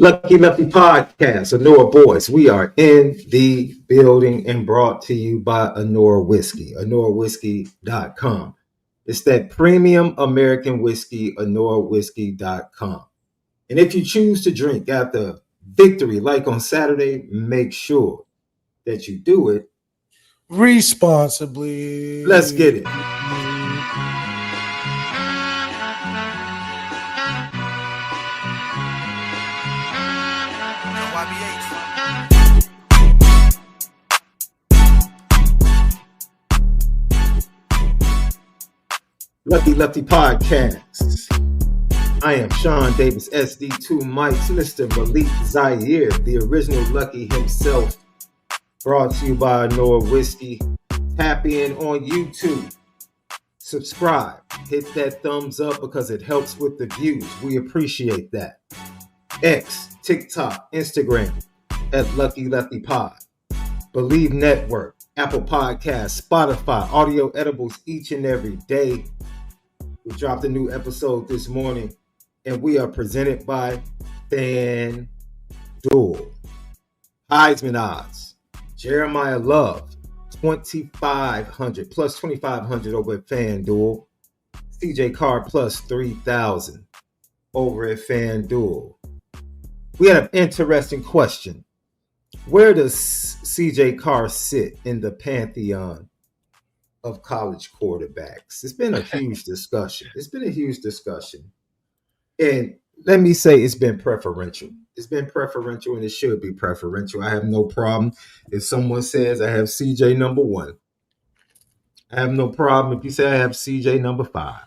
Lucky Lefty Podcast, Anora Boys. We are in the building and brought to you by Anora Whiskey, AnoraWhiskey.com. It's that premium American whiskey, AnoraWhiskey.com. And if you choose to drink after victory, like on Saturday, make sure that you do it responsibly. Let's get it. Lucky Lefty Podcasts. I am Sean Davis, SD2 Mics, Mr. MALIK ZAIRE, the original Lucky himself, brought to you by Anora Whiskey. Tap in on YouTube. Subscribe. Hit that thumbs up because it helps with the views. We appreciate that. X, TikTok, Instagram at Lucky Lefty Pod. Bleav Network, Apple Podcasts, Spotify, audio edibles each and every day. We dropped a new episode this morning, and we are presented by FanDuel. Heisman odds. Jeremiah Love, 2,500 plus 2,500 over at FanDuel. CJ Carr plus 3,000 over at FanDuel. We had an interesting question. Where does CJ Carr sit in the pantheon of college quarterbacks? It's been a huge discussion. And let me say it's been preferential. It's been preferential, and it should be preferential. I have no problem if someone says I have CJ number 1. I have no problem if you say I have CJ number 5.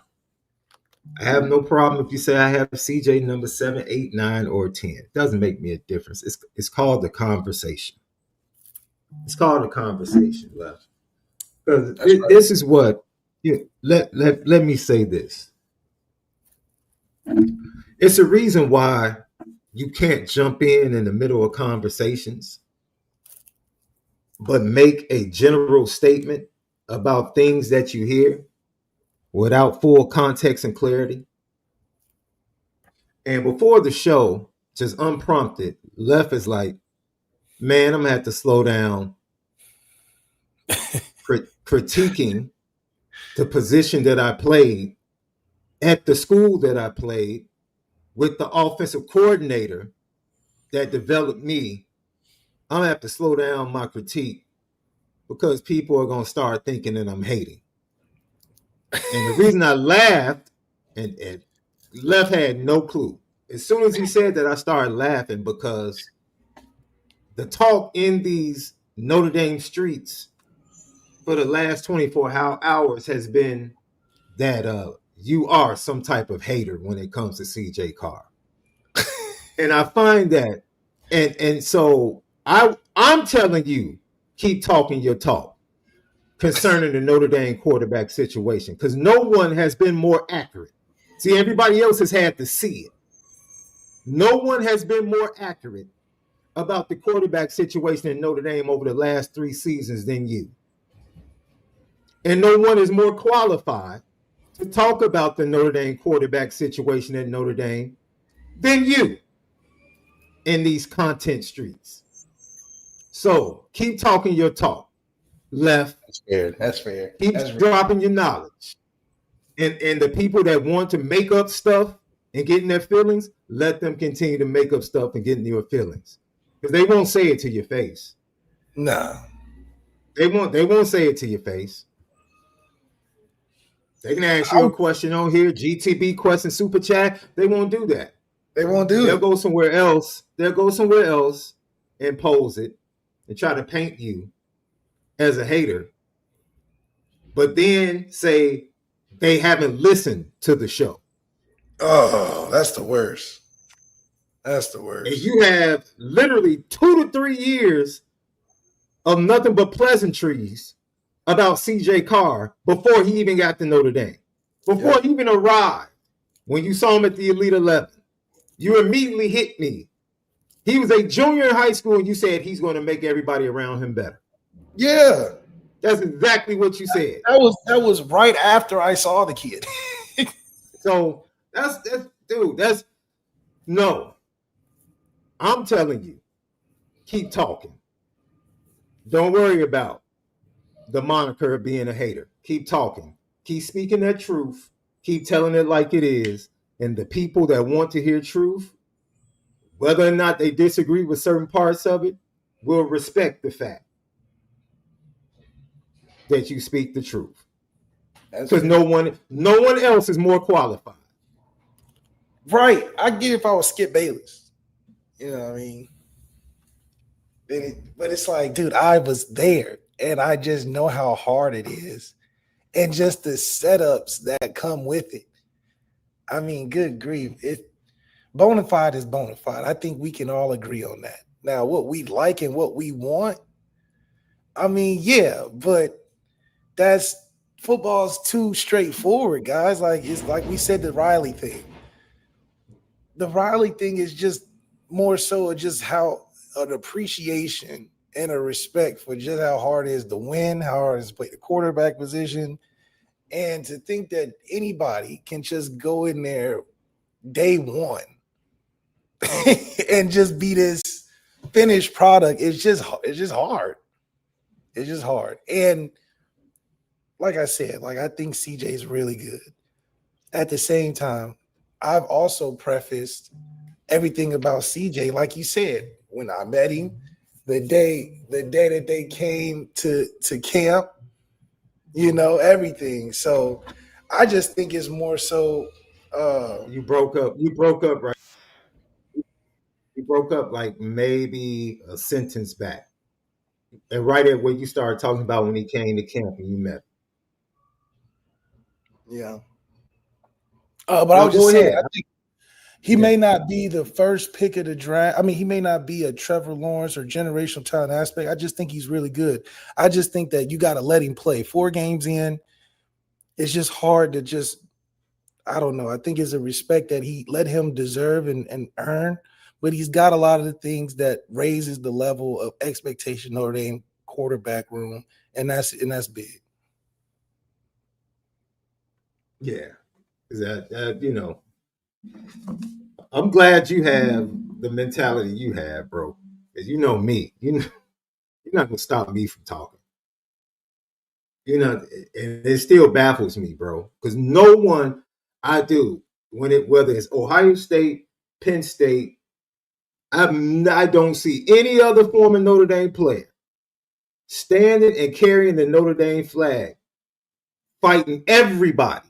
I have no problem if you say I have CJ number 7, 8, 9, or 10. It doesn't make me a difference. It's called the conversation. It's called the conversation, Left. Because this is what, let me say this. It's a reason why you can't jump in the middle of conversations, but make a general statement about things that you hear without full context and clarity. And before the show, just unprompted, Left is like, man, I'm going to have to slow down critiquing the position that I played at the school that I played with the offensive coordinator that developed me. I'm going to have to slow down my critique because people are going to start thinking that I'm hating. And the reason I laughed, and Left had no clue. As soon as he said that, I started laughing because the talk in these Notre Dame streets for the last 24 hours has been that you are some type of hater when it comes to CJ Carr. And I find that, and so I'm telling you, keep talking your talk concerning the Notre Dame quarterback situation, because no one has been more accurate. See, everybody else has had to see it. No one has been more accurate about the quarterback situation in Notre Dame over the last 3 seasons than you. And no one is more qualified to talk about the Notre Dame quarterback situation at Notre Dame than you in these content streets. So keep talking your talk, Left. That's fair. Keep dropping your knowledge. And the people that want to make up stuff and get in their feelings, let them continue to make up stuff and get in your feelings. Because they won't say it to your face. No. They won't say it to your face. They can ask you a question on here, GTB question, super chat. They won't do that. They'll go somewhere else. And pose it and try to paint you as a hater. But then say they haven't listened to the show. Oh, that's the worst. And you have literally 2 to 3 years of nothing but pleasantries about CJ Carr before he even got to Notre Dame. Before he even arrived, when you saw him at the Elite 11, you immediately hit me. He was a junior in high school, and you said he's going to make everybody around him better. Yeah. That's exactly what you said. That was right after I saw the kid. So that's no. I'm telling you, keep talking. Don't worry about the moniker of being a hater. Keep talking. Keep speaking that truth. Keep telling it like it is. And the people that want to hear truth, whether or not they disagree with certain parts of it, will respect the fact that you speak the truth. Because no one else is more qualified. Right. I get if I was Skip Bayless. You know what I mean? But it's like, dude, I was there and I just know how hard it is. And just the setups that come with it. I mean, good grief. Bona fide is bona fide. I think we can all agree on that. Now, what we like and what we want, I mean, yeah, but that's football's too straightforward, guys. Like it's like we said, the Riley thing. The Riley thing is just more so just how an appreciation and a respect for just how hard it is to win, how hard it is to play the quarterback position, and to think that anybody can just go in there day one and just be this finished product. It's just hard. It's just hard. And like I said, like I think CJ is really good. At the same time, I've also prefaced everything about CJ, like you said, when I met him, the day that they came to camp, you know, everything. So I just think it's more so You broke up right. You broke up like maybe a sentence back. And right at where you started talking about when he came to camp and you met him. yeah. But I No, was just go saying, ahead. I think he may not be the first pick of the draft. I mean, he may not be a Trevor Lawrence or generational talent aspect. I just think he's really good. I just think that you got to let him play. 4 games in, it's just hard to just, I don't know. I think it's a respect that he let him deserve and earn, but he's got a lot of the things that raises the level of expectation Notre Dame quarterback room, and that's big. Yeah. That you know, I'm glad you have the mentality you have, bro. Because you know me. You're not gonna stop me from talking. You know, and it still baffles me, bro. Because no one I do whether it's Ohio State, Penn State, I don't see any other former Notre Dame player standing and carrying the Notre Dame flag, fighting everybody,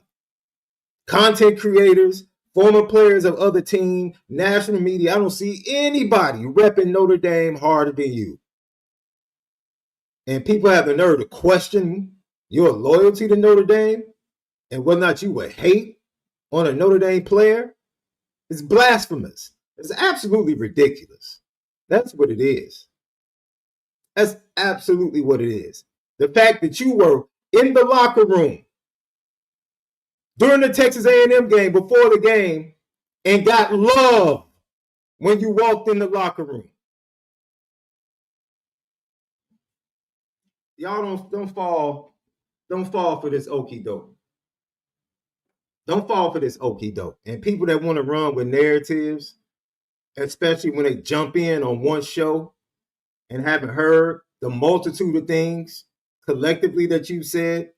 content creators, former players of other teams, national media. I don't see anybody repping Notre Dame harder than you. And people have the nerve to question your loyalty to Notre Dame and whether or not you would hate on a Notre Dame player. It's blasphemous. It's absolutely ridiculous. That's what it is. That's absolutely what it is. The fact that you were in the locker room during the Texas A&M game, before the game, and got love when you walked in the locker room. Y'all don't fall for this okie doke. Don't fall for this okie doke. And people that want to run with narratives, especially when they jump in on one show and haven't heard the multitude of things collectively that you said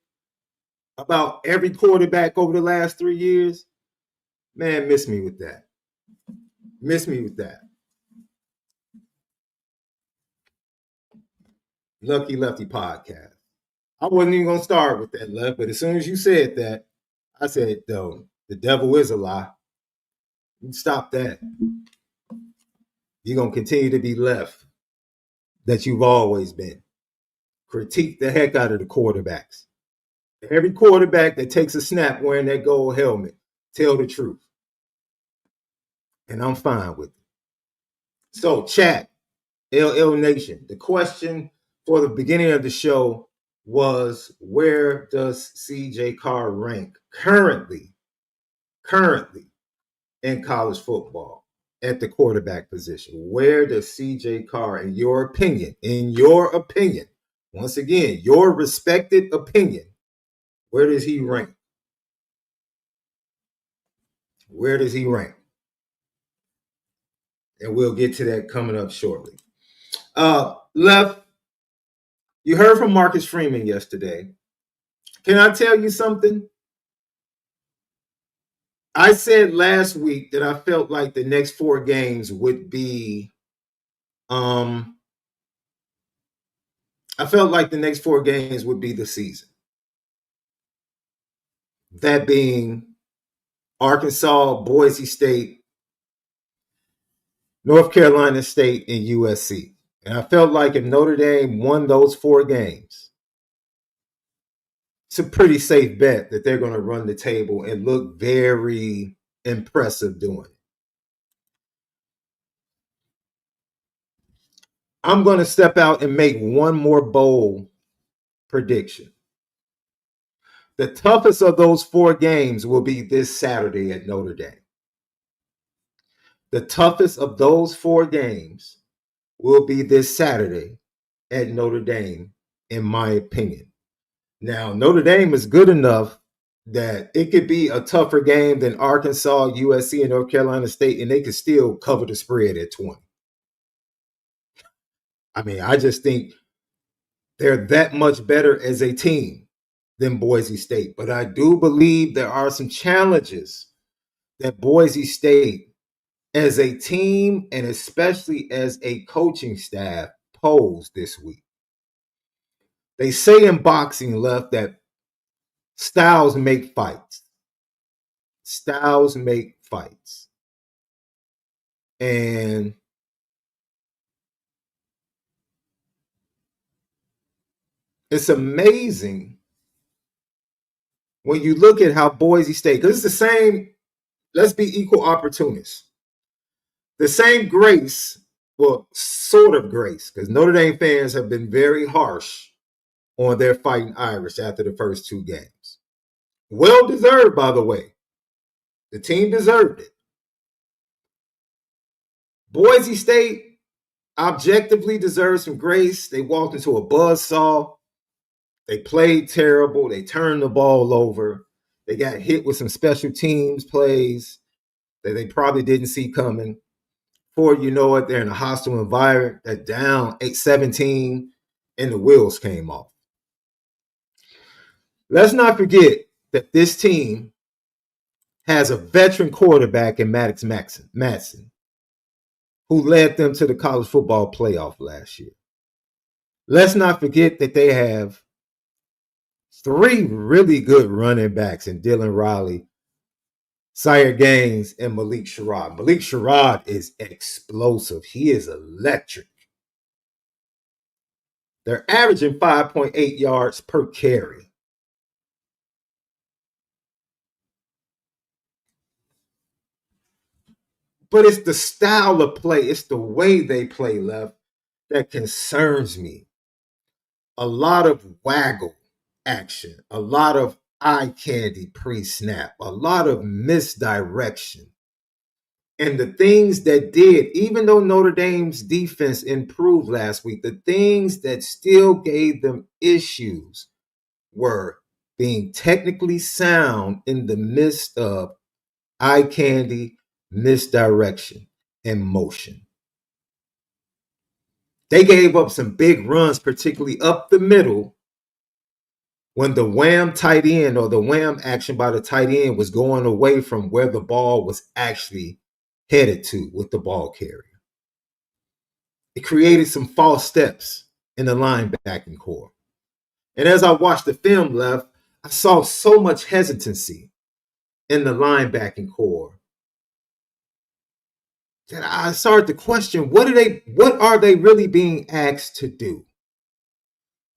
about every quarterback over the last 3 years, man, miss me with that. Miss me with that. Lucky Lefty podcast. I wasn't even going to start with that, Left, but as soon as you said that, I said, though, the devil is a lie. Stop that. You're going to continue to be left that you've always been. Critique the heck out of the quarterbacks. Every quarterback that takes a snap wearing that gold helmet, tell the truth. And I'm fine with it. So, chat, LL Nation, the question for the beginning of the show was, where does CJ Carr rank currently in college football at the quarterback position? Where does CJ Carr, in your opinion, once again, your respected opinion, where does he rank? Where does he rank? And we'll get to that coming up shortly. Left, you heard from Marcus Freeman yesterday. Can I tell you something? I said last week that I felt like the next 4 games would be the season. That being Arkansas, Boise State, North Carolina State, and USC. And I felt like if Notre Dame won those 4 games, it's a pretty safe bet that they're going to run the table and look very impressive doing it. I'm going to step out and make one more bold prediction. The toughest of those 4 games will be this Saturday at Notre Dame. The toughest of those 4 games will be this Saturday at Notre Dame, in my opinion. Now, Notre Dame is good enough that it could be a tougher game than Arkansas, USC, and North Carolina State, and they could still cover the spread at 20. I mean, I just think they're that much better as a team than Boise State. But I do believe there are some challenges that Boise State, as a team and especially as a coaching staff, pose this week. They say in boxing, Left, that styles make fights. Styles make fights. And it's amazing when you look at how Boise State, because it's the same, let's be equal opportunists. The same grace, well, sort of grace, because Notre Dame fans have been very harsh on their Fighting Irish after the first 2 games. Well deserved, by the way. The team deserved it. Boise State objectively deserves some grace. They walked into a buzzsaw. They played terrible. They turned the ball over. They got hit with some special teams plays that they probably didn't see coming. Before you know it, they're in a hostile environment. They're down 8-17, and the wheels came off. Let's not forget that this team has a veteran quarterback in Maddox Madsen, who led them to the college football playoff last year. Let's not forget that they have 3 really good running backs in Dylan Riley, ZAIRE Gaines, and Malik Sherrod. Malik Sherrod is explosive. He is electric. They're averaging 5.8 yards per carry. But it's the style of play, it's the way they play, Left, that concerns me. A lot of waggle action, a lot of eye candy pre-snap, a lot of misdirection. And the things that did, even though Notre Dame's defense improved last week, the things that still gave them issues were being technically sound in the midst of eye candy, misdirection, and motion. They gave up some big runs, particularly up the middle, when the wham tight end or the wham action by the tight end was going away from where the ball was actually headed to with the ball carrier. It created some false steps in the linebacking core. And as I watched the film, Left, I saw so much hesitancy in the linebacking core that I started to question, what are they really being asked to do?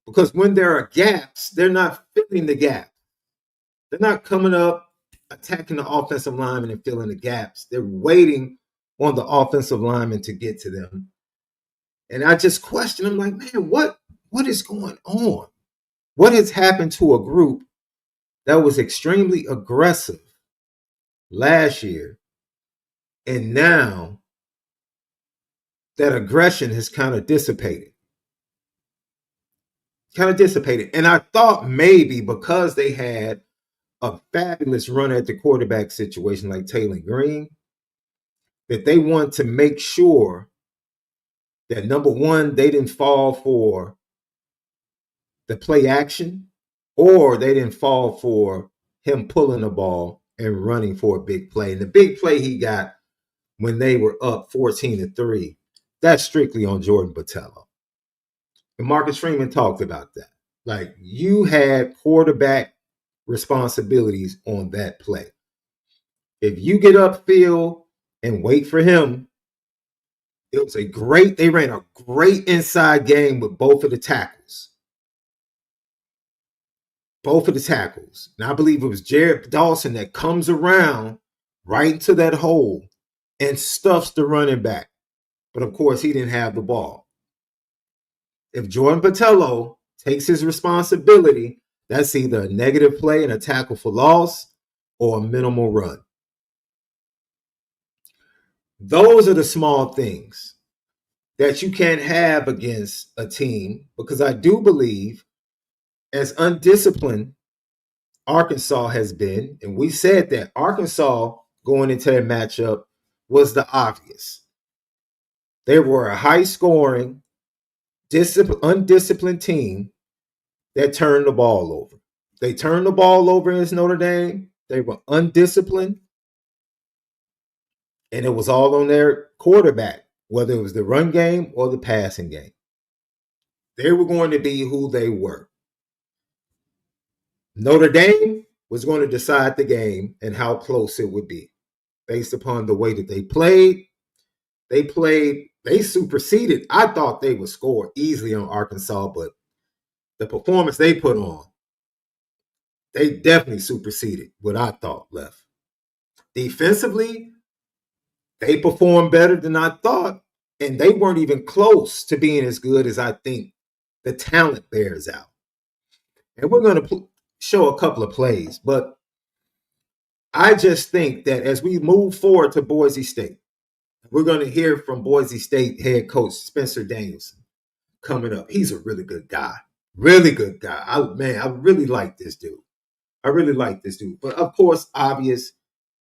Because when there are gaps, they're not filling the gap. They're not coming up, attacking the offensive lineman and filling the gaps. They're waiting on the offensive lineman to get to them. And I just question, I'm like, man, what is going on? What has happened to a group that was extremely aggressive last year, and now that aggression has kind of dissipated? And I thought maybe because they had a fabulous run at the quarterback situation like Taylor Green, that they want to make sure that, number one, they didn't fall for the play action, or they didn't fall for him pulling the ball and running for a big play. And the big play he got when they were up 14-3, that's strictly on Jordan Botelho. And Marcus Freeman talked about that. Like, you had quarterback responsibilities on that play. If you get upfield and wait for him, it was they ran a great inside game with both of the tackles. Both of the tackles. And I Bleav it was Jared Dawson that comes around right into that hole and stuffs the running back. But of course, he didn't have the ball. If Jordan Botelho takes his responsibility, that's either a negative play and a tackle for loss or a minimal run. Those are the small things that you can't have against a team, because I do Bleav, as undisciplined Arkansas has been, and we said that Arkansas going into their matchup was the obvious. They were a high-scoring, undisciplined team that turned the ball over. They turned the ball over against Notre Dame. They were undisciplined, and it was all on their quarterback, whether it was the run game or the passing game. They were going to be who they were. Notre Dame was going to decide the game and how close it would be based upon the way that they played. They superseded. I thought they would score easily on Arkansas, but the performance they put on, they definitely superseded what I thought left. Defensively, they performed better than I thought, and they weren't even close to being as good as I think the talent bears out. And we're going to show a couple of plays, but I just think that as we move forward to Boise State, we're going to hear from Boise State head coach Spencer Danielson coming up. He's a really good guy. Really good guy. I really like this dude. But of course, obvious,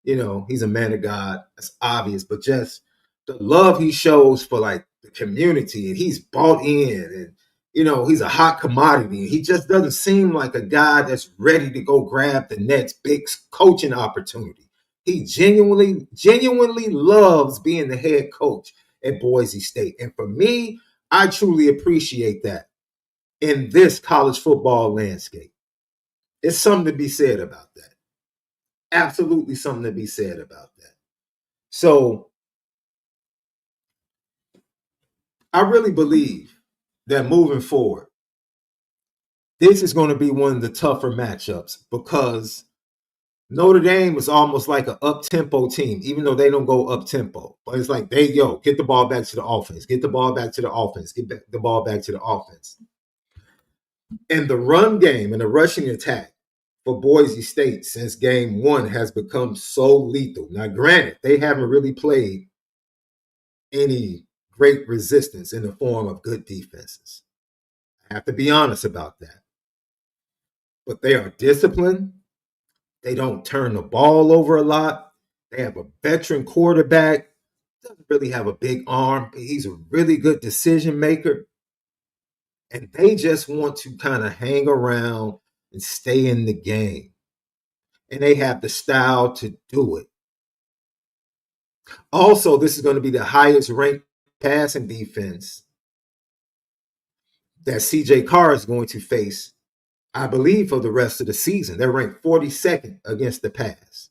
he's a man of God. That's obvious. But just the love he shows for like the community, and he's bought in, and he's a hot commodity. He just doesn't seem like a guy that's ready to go grab the next big coaching opportunity. He genuinely loves being the head coach at Boise State. And for me, I truly appreciate that in this college football landscape. It's something to be said about that. Absolutely something to be said about that. So I really Bleav that moving forward, this is going to be one of the tougher matchups, because Notre Dame is almost like an up-tempo team, even though they don't go up-tempo. But it's like, get the ball back to the offense. Get the ball back to the offense. Get the ball back to the offense. And the run game and the rushing attack for Boise State since game one has become so lethal. Now, granted, they haven't really played any great resistance in the form of good defenses. I have to be honest about that. But they are disciplined. They don't turn the ball over a lot. They have a veteran quarterback. Doesn't really have a big arm, but he's a really good decision maker. And they just want to kind of hang around and stay in the game. And they have the style to do it. Also, this is going to be the highest ranked passing defense that CJ Carr is going to face, I Bleav, for the rest of the season. They're ranked 42nd against the pass.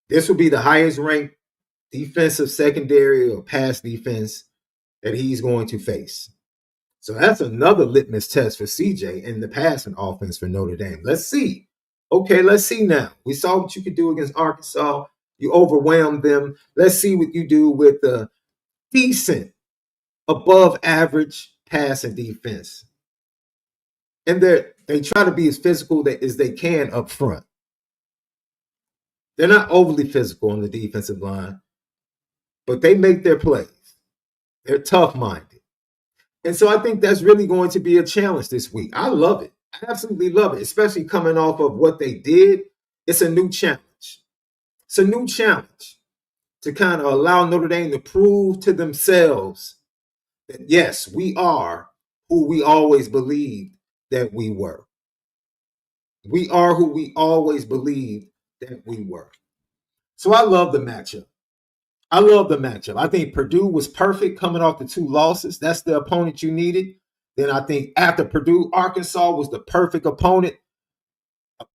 This will be the highest ranked defensive secondary or pass defense that he's going to face. So that's another litmus test for CJ in the passing offense for Notre Dame. Let's see. Okay, let's see now. We saw what you could do against Arkansas. You overwhelmed them. Let's see what you do with the decent, above average passing defense. And they try to be as physical as they can up front. They're not overly physical on the defensive line, but they make their plays. They're tough-minded. And so I think that's really going to be a challenge this week. I love it. I absolutely love it, especially coming off of what they did. It's a new challenge. It's a new challenge to kind of allow Notre Dame to prove to themselves that, yes, we are who we always believed that we were. We are who we always believed that we were. So I love the matchup. I think Purdue was perfect coming off the 2 losses. That's the opponent you needed. Then I think after Purdue, Arkansas was the perfect opponent to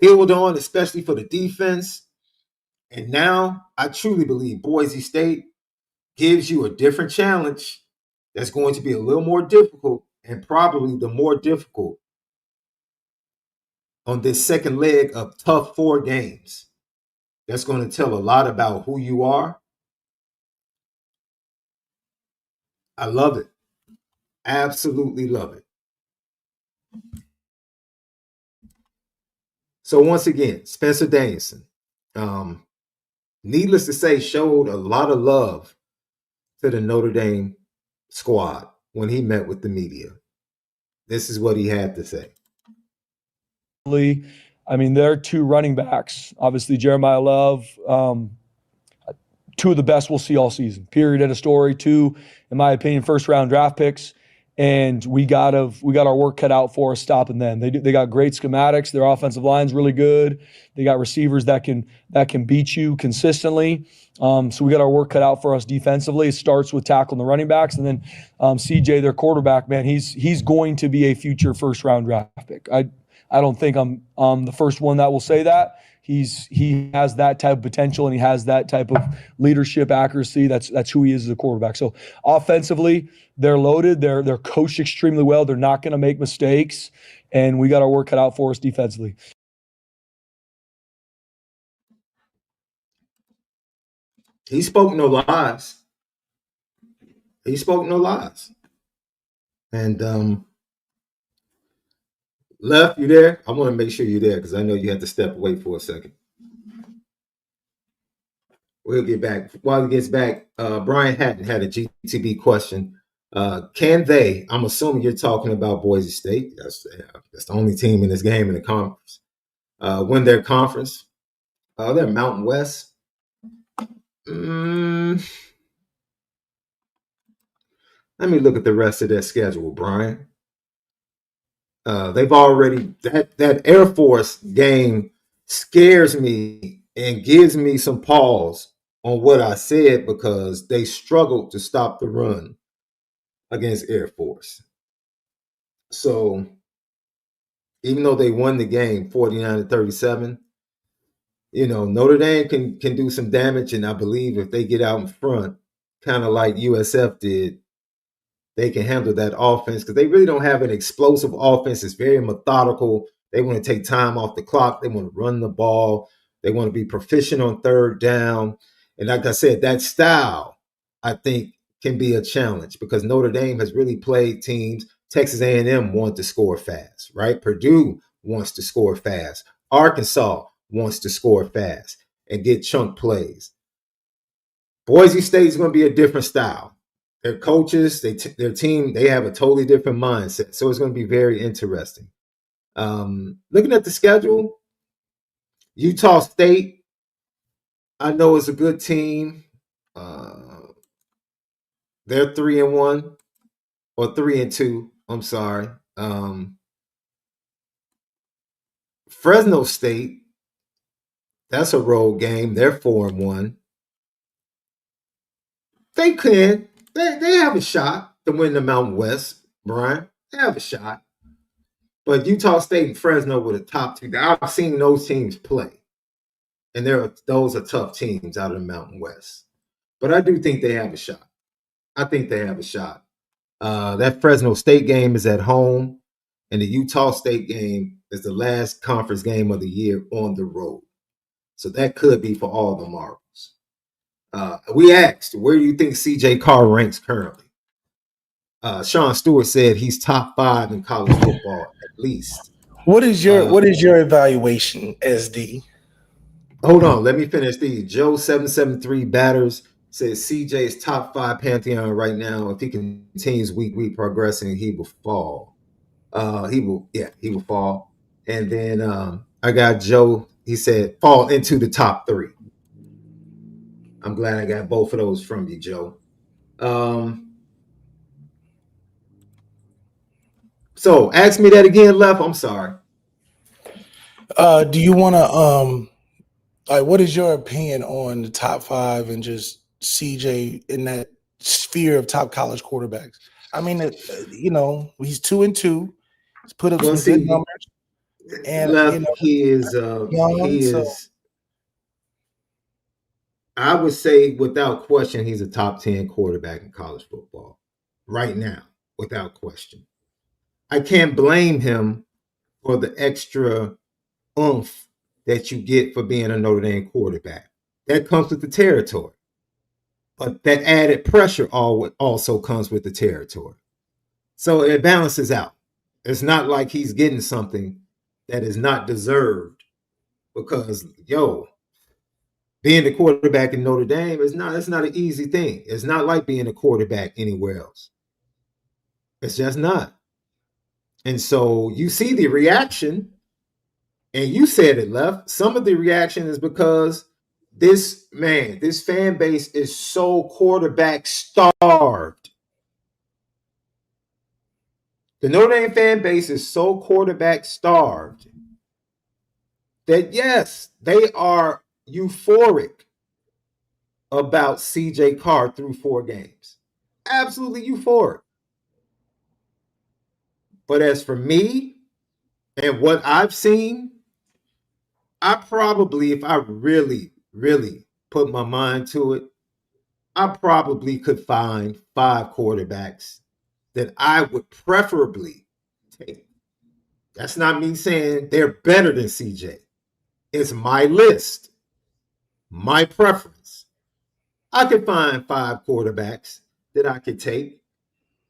build on, especially for the defense. And now I truly believe Boise State gives you a different challenge that's going to be a little more difficult, and probably the more difficult on this second leg of tough 4 games. That's going to tell a lot about who you are. I love it. Absolutely love it. So once again, Spencer Danielson, needless to say, showed a lot of love to the Notre Dame squad when he met with the media. This is what he had to say. I mean, they're 2 running backs. Obviously, Jeremiah Love, 2 of the best we'll see all season. Period. End of story. 2, in my opinion, first-round draft picks. And we got our work cut out for us stopping them. They got great schematics. Their offensive line's really good. They got receivers that can beat you consistently. So we got our work cut out for us defensively. It starts with tackling the running backs, and then CJ, their quarterback, man, he's going to be a future first-round draft pick. I don't think I'm the first one that will say that. He has that type of potential, and he has that type of leadership accuracy. That's who he is as a quarterback. So offensively, they're loaded. They're coached extremely well. They're not going to make mistakes, and we got our work cut out for us defensively. He spoke no lies. And Left, you there? I want to make sure you're there because I know you had to step away for a second. We'll get back. While he gets back, Brian Hatton had a GTB question. Can they, I'm assuming you're talking about Boise State. That's the only team in this game in the conference. Win their conference. They're Mountain West. Let me look at the rest of their schedule, Brian. They've already that Air Force game scares me and gives me some pause on what I said because they struggled to stop the run against Air Force. So even though they won the game 49-37, Notre Dame can do some damage, and I believe if they get out in front, kind of like USF did, they can handle that offense because they really don't have an explosive offense. It's very methodical. They want to take time off the clock. They want to run the ball. They want to be proficient on third down. And like I said, that style, I think, can be a challenge because Notre Dame has really played teams. Texas A&M wants to score fast, right? Purdue wants to score fast. Arkansas wants to score fast and get chunk plays. Boise State is going to be a different style. Their coaches, their team, they have a totally different mindset. So it's going to be very interesting. Looking at the schedule, Utah State, I know is a good team. They're 3-1 or 3-2. I'm sorry. Fresno State, that's a road game. They're 4-1. They can. They have a shot to win the Mountain West, Brian. They have a shot. But Utah State and Fresno were the top 2. I've seen those teams play. And those are tough teams out of the Mountain West. But I do think they have a shot. That Fresno State game is at home, and the Utah State game is the last conference game of the year on the road. So that could be for all the marbles. We asked, where do you think CJ Carr ranks currently? Sean Stewart said he's top 5 in college football at least. What is your evaluation, SD? Hold on, let me finish these. Joe 773 Batters says CJ is top 5 Pantheon right now. If he continues week progressing, he will fall. He will fall. And then I got Joe. He said fall into the top 3. I'm glad I got both of those from you, Joe. So ask me that again, Left. I'm sorry. Do you want to like, what is your opinion on the top 5 and just CJ in that sphere of top college quarterbacks? I mean, he's 2-2. He's put up Well, some good see, numbers, and Left, he young. So is. I would say without question, he's a top 10 quarterback in college football right now, without question. I can't blame him for the extra oomph that you get for being a Notre Dame quarterback. That comes with the territory. But that added pressure also comes with the territory. So it balances out. It's not like he's getting something that is not deserved because, being the quarterback in Notre Dame it's not an easy thing. It's not like being a quarterback anywhere else. It's just not. And so you see the reaction, and you said it, Left. Some of the reaction is because this fan base is so quarterback starved. The Notre Dame fan base is so quarterback starved that, yes, they are euphoric about CJ Carr through 4 games. Absolutely euphoric. But as for me and what I've seen, I probably, if I really, really put my mind to it, I probably could find 5 quarterbacks that I would preferably take. That's not me saying they're better than CJ. It's my list, my preference. I could find 5 quarterbacks that I could take,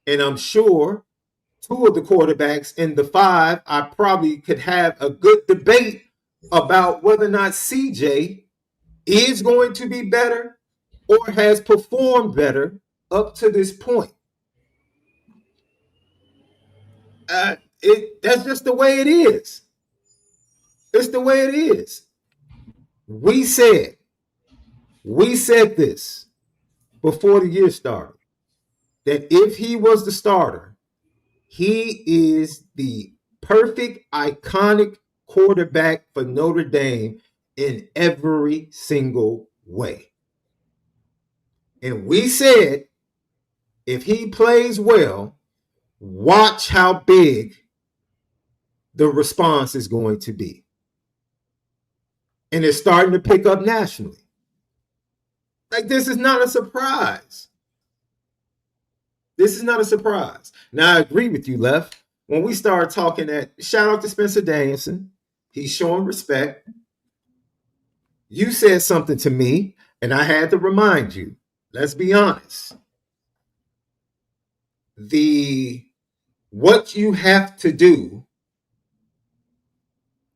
and I'm sure 2 of the quarterbacks in the 5, I probably could have a good debate about whether or not CJ is going to be better or has performed better up to this point. That's just the way it is. It's the way it is. We said this before the year started, that if he was the starter, he is the perfect, iconic quarterback for Notre Dame in every single way. And we said, if he plays well, watch how big the response is going to be. And it's starting to pick up nationally. Like, this is not a surprise. This is not a surprise. Now, I agree with you, Left. When we started talking shout out to Spencer Danielson. He's showing respect. You said something to me, and I had to remind you. Let's be honest. What you have to do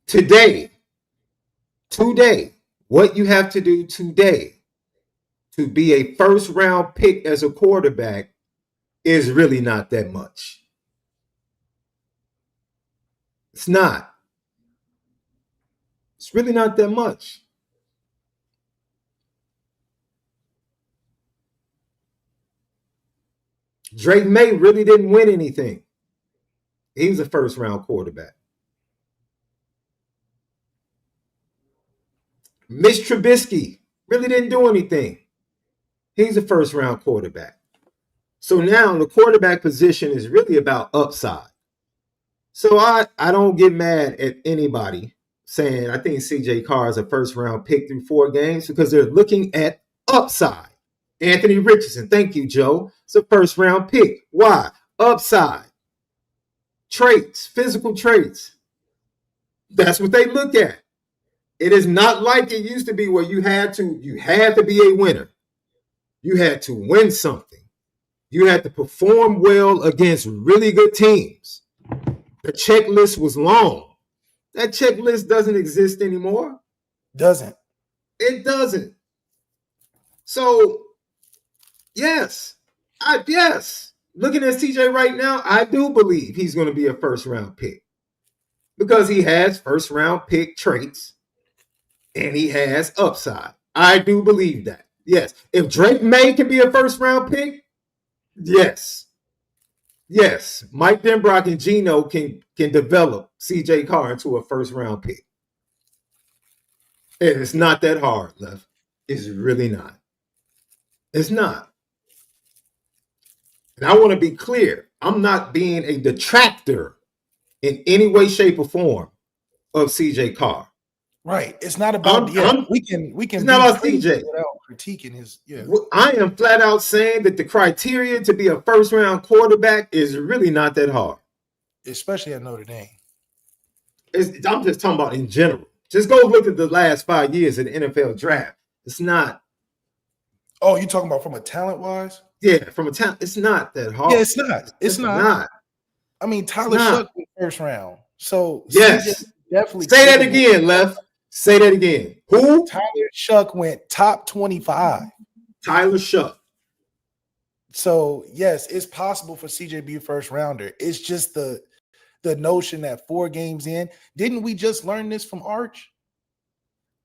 today, what you have to do today to be a first round pick as a quarterback is really not that much. It's not. It's really not that much. Drake May really didn't win anything. He was a first round quarterback. Mitch Trubisky really didn't do anything. He's a first round quarterback. So now the quarterback position is really about upside. So I don't get mad at anybody saying I think CJ Carr is a first round pick through 4 games because they're looking at upside. Anthony Richardson, thank you, Joe. It's a first round pick. Why? Upside. Traits, physical traits. That's what they look at. It is not like it used to be where you had to be a winner. You had to win something. You had to perform well against really good teams. The checklist was long. That checklist doesn't exist anymore. Doesn't. It doesn't. So, yes. Looking at CJ right now, I do believe he's going to be a first round pick because he has first round pick traits and he has upside. I do believe that. Yes. If Drake May can be a first round pick, yes. Yes. Mike Denbrock and Geno can develop CJ Carr into a first round pick. And it's not that hard, Left. It's really not. It's not. And I want to be clear. I'm not being a detractor in any way, shape, or form of CJ Carr. Right. It's not about we can it's not about CJ without critiquing his I am flat out saying that the criteria to be a first round quarterback is really not that hard. Especially at Notre Dame. I'm just talking about in general. Just go look at the last 5 years of the NFL draft. It's not. Oh, you talking about from a talent wise? Yeah, from a talent, it's not that hard. Yeah, it's not. It's not. I mean, Tyler Shuck in the first round. So yes, definitely say that again, Left. Say that again. Who? Tyler Shuck went top 25. Tyler Shuck. So yes, it's possible for CJ to be a first rounder. It's just the notion that 4 games in, didn't we just learn this from Arch?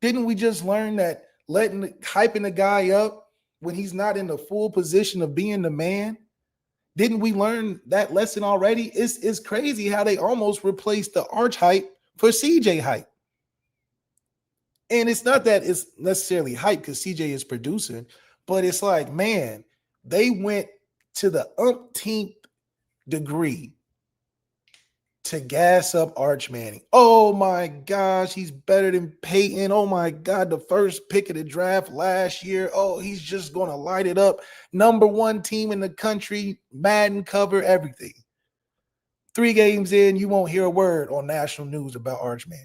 Didn't we just learn that hyping the guy up when he's not in the full position of being the man? Didn't we learn that lesson already? It's crazy how they almost replaced the Arch hype for CJ hype. And it's not that it's necessarily hype because CJ is producing, but it's like, man, they went to the umpteenth degree to gas up Arch Manning. Oh my gosh, he's better than Peyton. Oh my God, the first pick of the draft last year. Oh, he's just going to light it up. Number 1 team in the country, Madden cover, everything. 3 games in, you won't hear a word on national news about Arch Manning.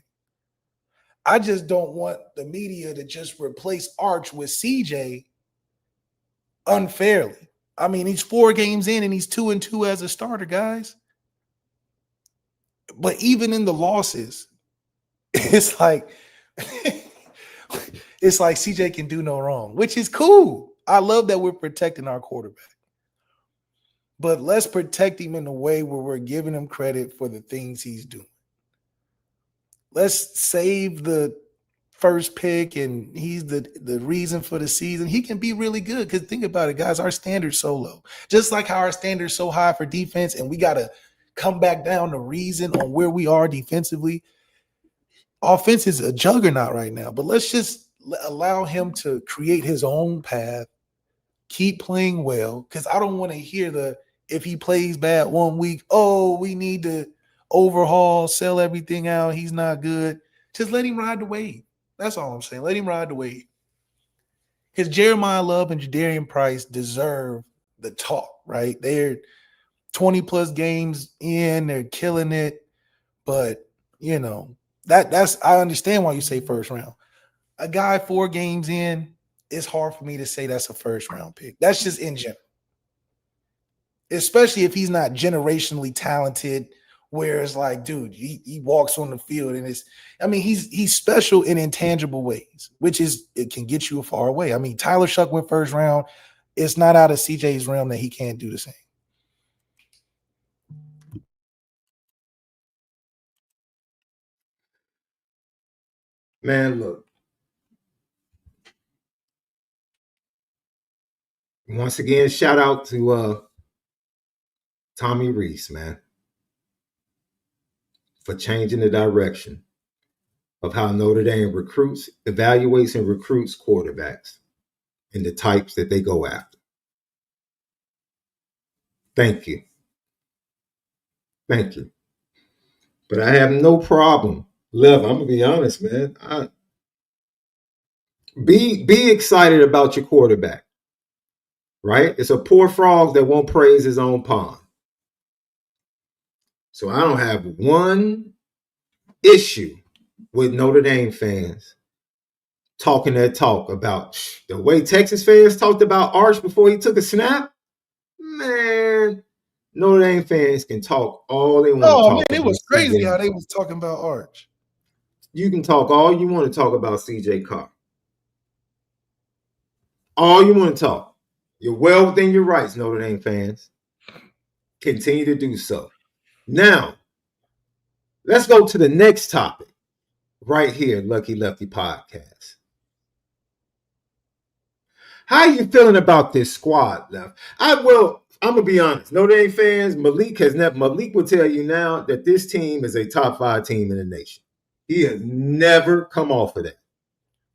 I just don't want the media to just replace Arch with CJ unfairly. I mean, he's 4 games in and he's 2-2 as a starter, guys. But even in the losses, it's like CJ can do no wrong, which is cool. I love that we're protecting our quarterback. But let's protect him in a way where we're giving him credit for the things he's doing. Let's save the first pick and he's the reason for the season. He can be really good because think about it, guys. Our standard's so low. Just like how our standard's so high for defense and we got to come back down to reason on where we are defensively. Offense is a juggernaut right now, but let's just allow him to create his own path, keep playing well, because I don't want to hear if he plays bad 1 week, oh, we need to overhaul, sell everything out, he's not good. Just let him ride the wave. That's all I'm saying. Let him ride the wave. Because Jeremiah Love and Jadarian Price deserve the talk, right? They're 20-plus games in, they're killing it. But, that's I understand why you say first round. A guy 4 games in, it's hard for me to say that's a first-round pick. That's just in general. Especially if he's not generationally talented, where it's like, dude, he walks on the field and he's special in intangible ways, which is it can get you far away. I mean, Tyler Shuck went first round. It's not out of CJ's realm that he can't do the same. Man, look. Once again, shout out to Tommy Rees, man, for changing the direction of how Notre Dame evaluates and recruits quarterbacks and the types that they go after. Thank you. Thank you. But I have no problem. Lev, I'm gonna be honest, man. Be excited about your quarterback, right? It's a poor frog that won't praise his own pond. So I don't have one issue with Notre Dame fans talking that talk about the way Texas fans talked about Arch before he took a snap. Man, Notre Dame fans can talk all they want to talk about. It was crazy how they was talking about Arch. You can talk all you want to talk about CJ Carr. All you want to talk. You're well within your rights, Notre Dame fans. Continue to do so. Now, let's go to the next topic right here, Lucky Lefty Podcast. How you feeling about this squad, Left? I'm gonna be honest. Notre Dame fans, Malik will tell you now that this team is a top 5 team in the nation. He has never come off of that.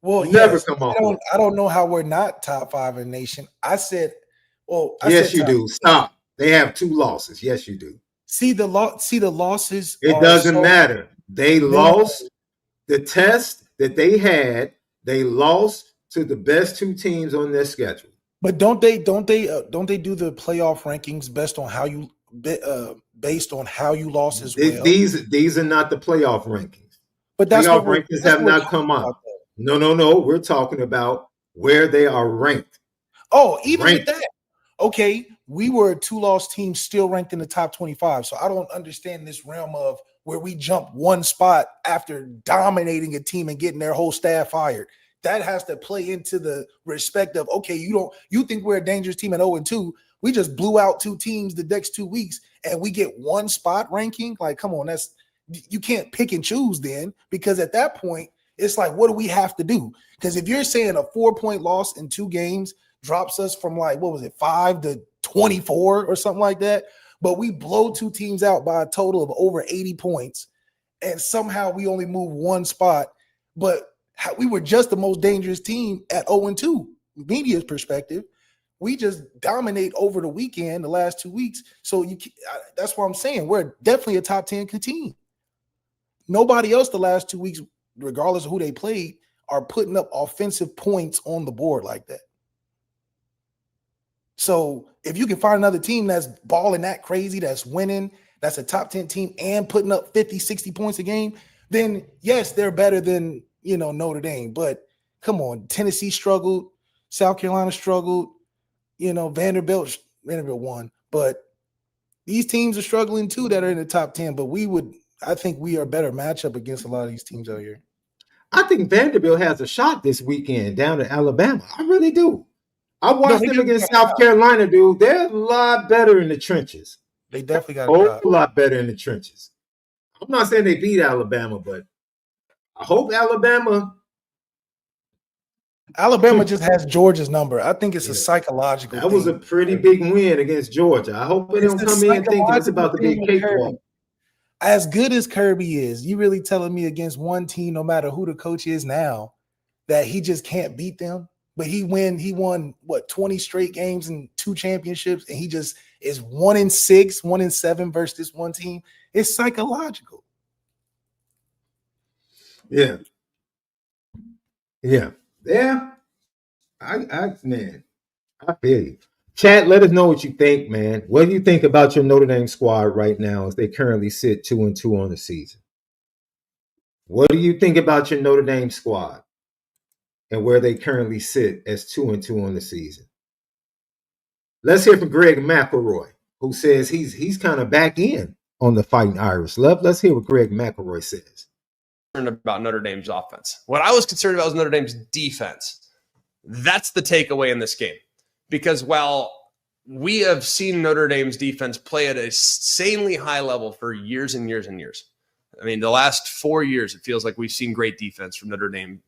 Well, Never yes, come off of that. I don't know how we're not top 5 in the nation. I said, Yes, you do. Stop. They have 2 losses. Yes, you do. See the losses. It doesn't matter. They lost the test that they had. They lost to the best 2 teams on their schedule. But don't they do the playoff rankings based on how you lost as well? These are not the playoff rankings. But that's playoff rankings have not come out. No. We're talking about where they are ranked. Oh, even with that. Okay, we were a 2-loss team still ranked in the top 25. So I don't understand this realm of where we jump 1 spot after dominating a team and getting their whole staff fired. That has to play into the respect of, okay, you think we're a dangerous team at 0-2. We just blew out 2 teams the next 2 weeks and we get 1 spot ranking. Like, come on, you can't pick and choose then, because at that point, it's like, what do we have to do? Because if you're saying a 4-point loss in 2 games drops us from 5 to 24 or something like that, but we blow 2 teams out by a total of over 80 points, and somehow we only move 1 spot, but we were just the most dangerous team at 0-2, media's perspective. We just dominate over the weekend, the last 2 weeks. So that's what I'm saying. We're definitely a top 10 team. Nobody else the last 2 weeks, regardless of who they played, are putting up offensive points on the board like that. So if you can find another team that's balling that crazy, that's winning, that's a top 10 team and putting up 50, 60 points a game, then yes, they're better than, Notre Dame. But come on, Tennessee struggled, South Carolina struggled, Vanderbilt won. But these teams are struggling too that are in the top 10. But I think we are a better matchup against a lot of these teams out here. I think Vanderbilt has a shot this weekend down at Alabama. I really do. I watched them against South Carolina, dude. They're a lot better in the trenches. They definitely got a whole lot better in the trenches. I'm not saying they beat Alabama, but I hope Alabama just has Georgia's number. I think it's a psychological thing. Was a pretty big win against Georgia. I hope they don't come in thinking it's about to be a cakewalk. As good as Kirby is, you really telling me against one team, no matter who the coach is now, that he just can't beat them? But he won 20 straight games and 2 championships, and he just is 1-6, 1-7 versus this one team. It's psychological. Yeah. I feel you. Chat, let us know what you think, man. What do you think about your Notre Dame squad right now as they currently sit 2-2 on the season? What do you think about your Notre Dame squad and where they currently sit as 2-2 on the season? Let's hear from Greg McElroy, who says he's kind of back in on the Fighting Irish. Let's hear what Greg McElroy says. About Notre Dame's offense. What I was concerned about was Notre Dame's defense. That's the takeaway in this game. Because while we have seen Notre Dame's defense play at a insanely high level for years and years and years. I mean, the last 4 years, it feels like we've seen great defense from Notre Dame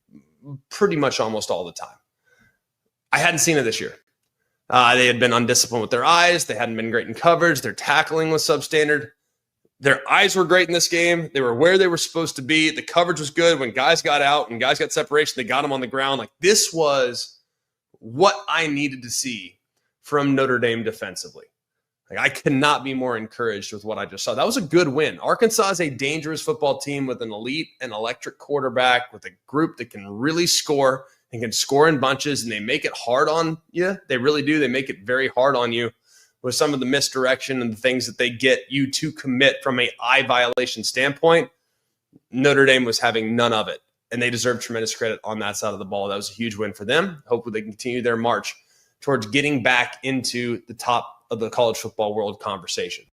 pretty much almost all the time. I hadn't seen it this year. They had been undisciplined with their eyes. They hadn't been great in coverage. Their tackling was substandard. Their eyes were great in this game. They were where they were supposed to be. The coverage was good. When guys got out and guys got separation, they got them on the ground. Like, this was what I needed to see from Notre Dame defensively. Like, I cannot be more encouraged with what I just saw. That was a good win. Arkansas is a dangerous football team with an elite and electric quarterback, with a group that can really score and can score in bunches, and they make it hard on you. They really do. They make it very hard on you with some of the misdirection and the things that they get you to commit from a eye violation standpoint. Notre Dame was having none of it, and they deserve tremendous credit on that side of the ball. That was a huge win for them. Hopefully they continue their march towards getting back into the top of the college football world conversation.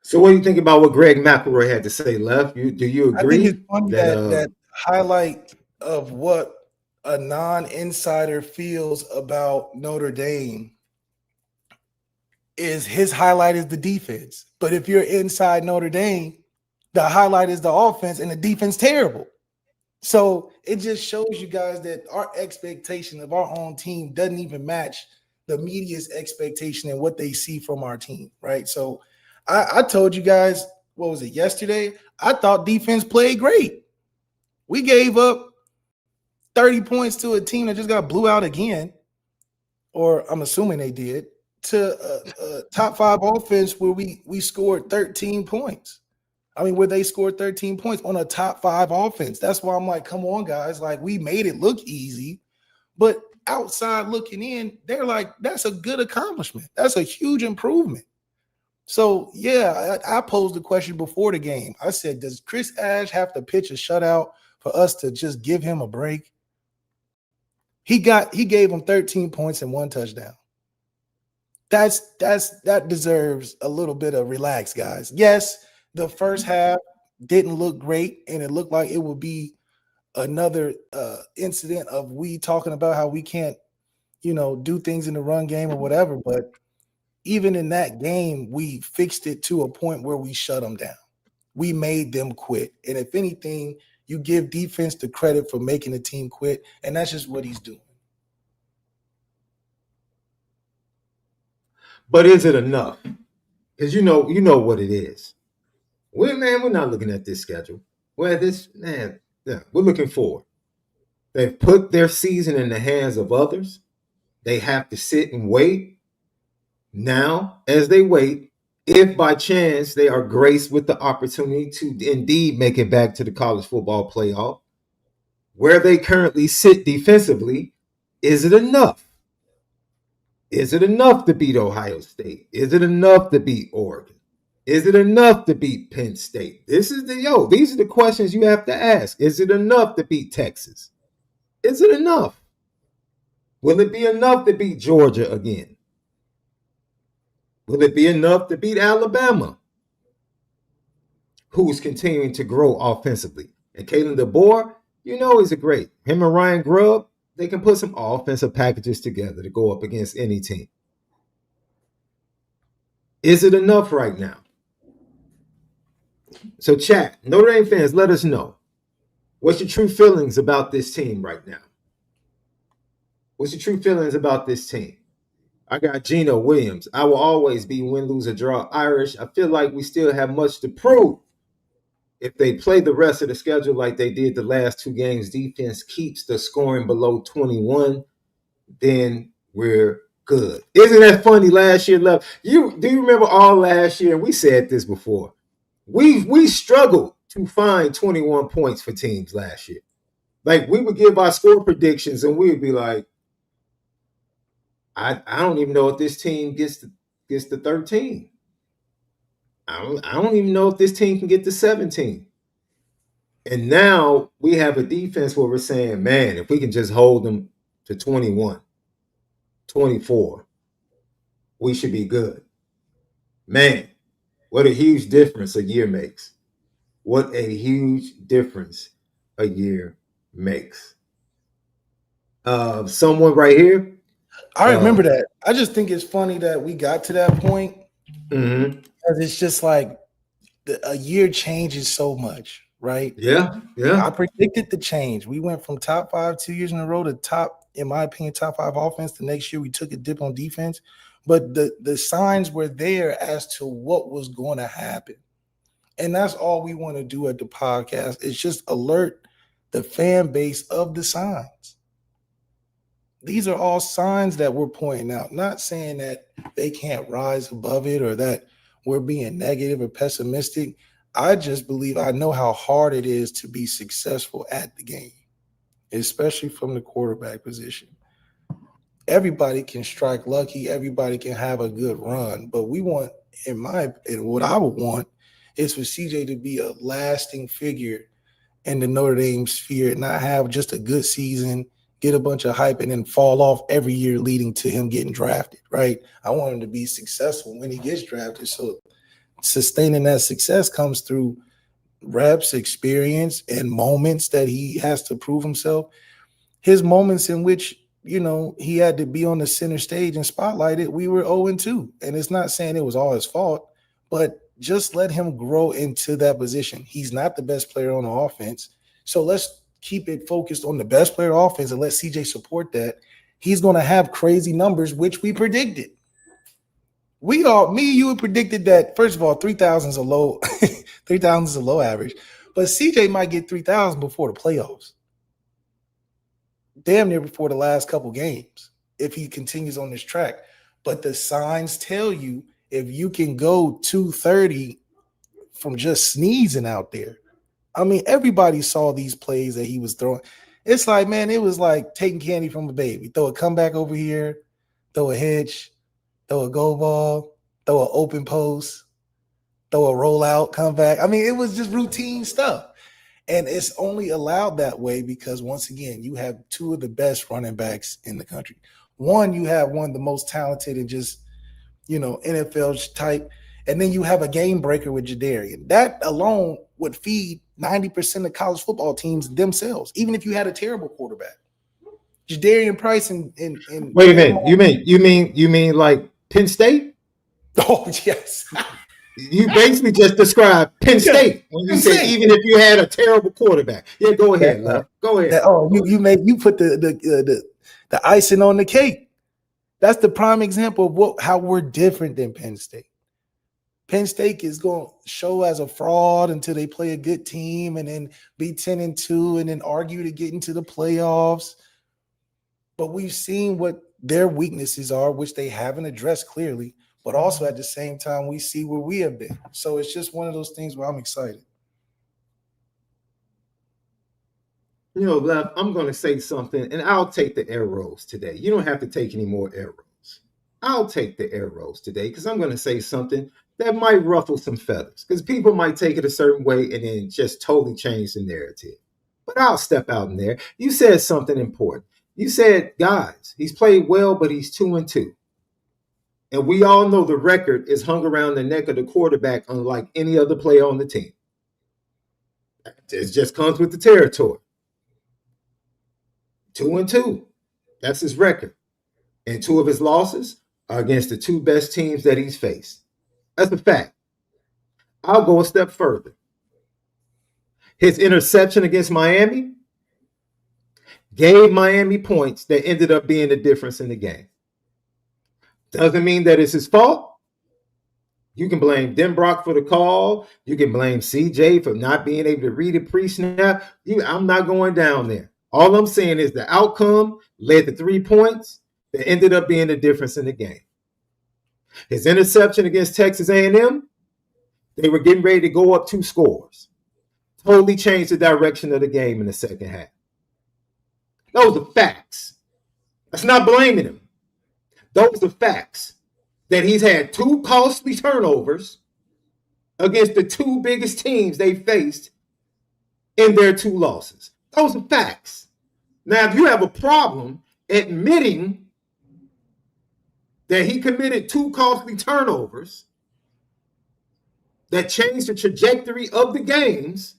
So what do you think about what Greg McElroy had to say, Left? Do you agree? I think it's funny that highlight of what a non-insider feels about Notre Dame is his highlight is the defense. But if you're inside Notre Dame, the highlight is the offense, and the defense terrible. So it just shows you guys that our expectation of our own team doesn't even match the media's expectation and what they see from our team, right? So I told you guys, what was it, yesterday? I thought defense played great. We gave up 30 points to a team that just got blew out again, or I'm assuming they did, to a top 5 offense where we scored 13 points. I mean, where they scored 13 points on a top 5 offense. That's why I'm like, come on, guys. Like, we made it look easy, but outside looking in, they're like, that's a good accomplishment. That's a huge improvement. So, yeah, I posed the question before the game. I said, does Chris Ash have to pitch a shutout for us to just give him a break? He gave him 13 points and 1 touchdown. That deserves a little bit of relax, guys. Yes, the first half didn't look great, and it looked like it would be another incident of we talking about how we can't, do things in the run game or whatever. But even in that game, we fixed it to a point where we shut them down. We made them quit. And if anything, you give defense the credit for making the team quit, and that's just what he's doing. But is it enough? Because you know what it is. We're not looking at this schedule. We're looking forward. They've put their season in the hands of others. They have to sit and wait. Now, as they wait, if by chance they are graced with the opportunity to indeed make it back to the college football playoff, where they currently sit defensively, is it enough? Is it enough to beat Ohio State? Is it enough to beat Oregon? Is it enough to beat Penn State? These are the questions you have to ask. Is it enough to beat Texas? Is it enough? Will it be enough to beat Georgia again? Will it be enough to beat Alabama, who's continuing to grow offensively? And Kalen DeBoer, he's a great. Him and Ryan Grubb, they can put some offensive packages together to go up against any team. Is it enough right now? So chat, Notre Dame fans, let us know. What's your true feelings about this team right now? What's your true feelings about this team? I got Gino Williams. I will always be win, lose, or draw Irish. I feel like we still have much to prove. If they play the rest of the schedule like they did the last 2 games, defense keeps the scoring below 21, then we're good. Isn't that funny? Last year, do you remember all last year? And we said this before. We struggled to find 21 points for teams last year. Like, we would give our score predictions and we would be like, I don't even know if this team gets to 13. I don't even know if this team can get to 17. And now we have a defense where we're saying, man, if we can just hold them to 21, 24, we should be good. Man, what a huge difference a year makes. What a huge difference a year makes. Someone right here. I remember that. I just think it's funny that we got to that point. Mm-hmm. Because it's just like a year changes so much, right? Yeah. I predicted the change. We went from top 5 2 years in a row to top, in my opinion, top 5 offense. The next year we took a dip on defense. But the signs were there as to what was going to happen. And that's all we want to do at the podcast is just alert the fan base of the signs. These are all signs that we're pointing out, not saying that they can't rise above it or that we're being negative or pessimistic. I just believe I know how hard it is to be successful at the game, especially from the quarterback position. Everybody can strike lucky. Everybody can have a good run. But we want, what I would want is for CJ to be a lasting figure in the Notre Dame sphere, not have just a good season, get a bunch of hype, and then fall off every year leading to him getting drafted, right? I want him to be successful when he gets drafted. So sustaining that success comes through reps, experience, and moments that he has to prove himself. His moments in which, he had to be on the center stage and spotlighted, we were 0-2. And it's not saying it was all his fault, but just let him grow into that position. He's not the best player on the offense. So let's keep it focused on the best player of offense and let CJ support that, he's going to have crazy numbers, which we predicted. You predicted that, first of all, 3,000 is a low, 3,000 is a low average, but CJ might get 3,000 before the playoffs. Damn near before the last couple games, if he continues on this track. But the signs tell you, if you can go 230 from just sneezing out there. I mean, everybody saw these plays that he was throwing. It's like, man, it was like taking candy from a baby. Throw a comeback over here, throw a hitch, throw a go ball, throw an open post, throw a rollout, comeback. I mean, it was just routine stuff. And it's only allowed that way because, once again, you have two of the best running backs in the country. One, you have one of the most talented and just, NFL type. And then you have a game breaker with Jadarian. That alone would feed 90% of college football teams themselves, even if you had a terrible quarterback. Jadarian Price and wait a minute. You mean like Penn State? Oh, yes. You basically just described Penn State when you said even if you had a terrible quarterback. Yeah, go ahead, Lef. Go ahead. You put the icing on the cake. That's the prime example of how we're different than Penn State. Penn State is going to show as a fraud until they play a good team and then be 10-2 and then argue to get into the playoffs. But we've seen what their weaknesses are, which they haven't addressed clearly. But also at the same time, we see where we have been. So it's just one of those things where I'm excited. Lef, I'm going to say something, and I'll take the arrows today. You don't have to take any more arrows. I'll take the arrows today because I'm going to say something that might ruffle some feathers because people might take it a certain way and then just totally change the narrative. But I'll step out in there. You said something important. You said, guys, he's played well, but he's 2-2. And we all know the record is hung around the neck of the quarterback unlike any other player on the team. It just comes with the territory. 2-2. That's his record. And two of his losses are against the two best teams that he's faced. That's a fact. I'll go a step further. His interception against Miami gave Miami points that ended up being the difference in the game. Doesn't mean that it's his fault. You can blame Denbrock for the call. You can blame CJ for not being able to read it pre-snap. I'm not going down there. All I'm saying is the outcome led to 3 points that ended up being the difference in the game. His interception against Texas A&M, they were getting ready to go up 2 scores. Totally changed the direction of the game in the second half. Those are facts. That's not blaming him. Those are facts. That he's had 2 costly turnovers against the 2 biggest teams they faced in their 2 losses. Those are facts. Now, if you have a problem admitting that he committed 2 costly turnovers that changed the trajectory of the games,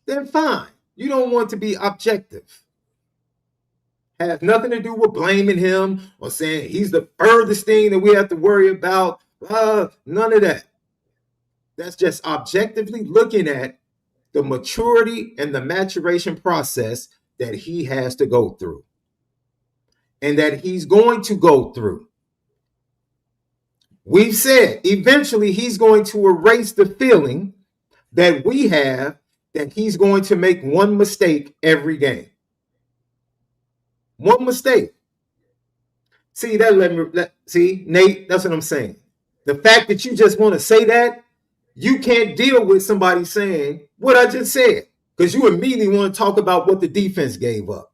then fine. You don't want to be objective. Has nothing to do with blaming him or saying he's the furthest thing that we have to worry about. None of that. That's just objectively looking at the maturity and the maturation process that he has to go through and that he's going to go through. We've said eventually he's going to erase the feeling that we have that he's going to make one mistake every game. One mistake. See, Nate, that's what I'm saying. The fact that you just want to say that, you can't deal with somebody saying what I just said because you immediately want to talk about what the defense gave up.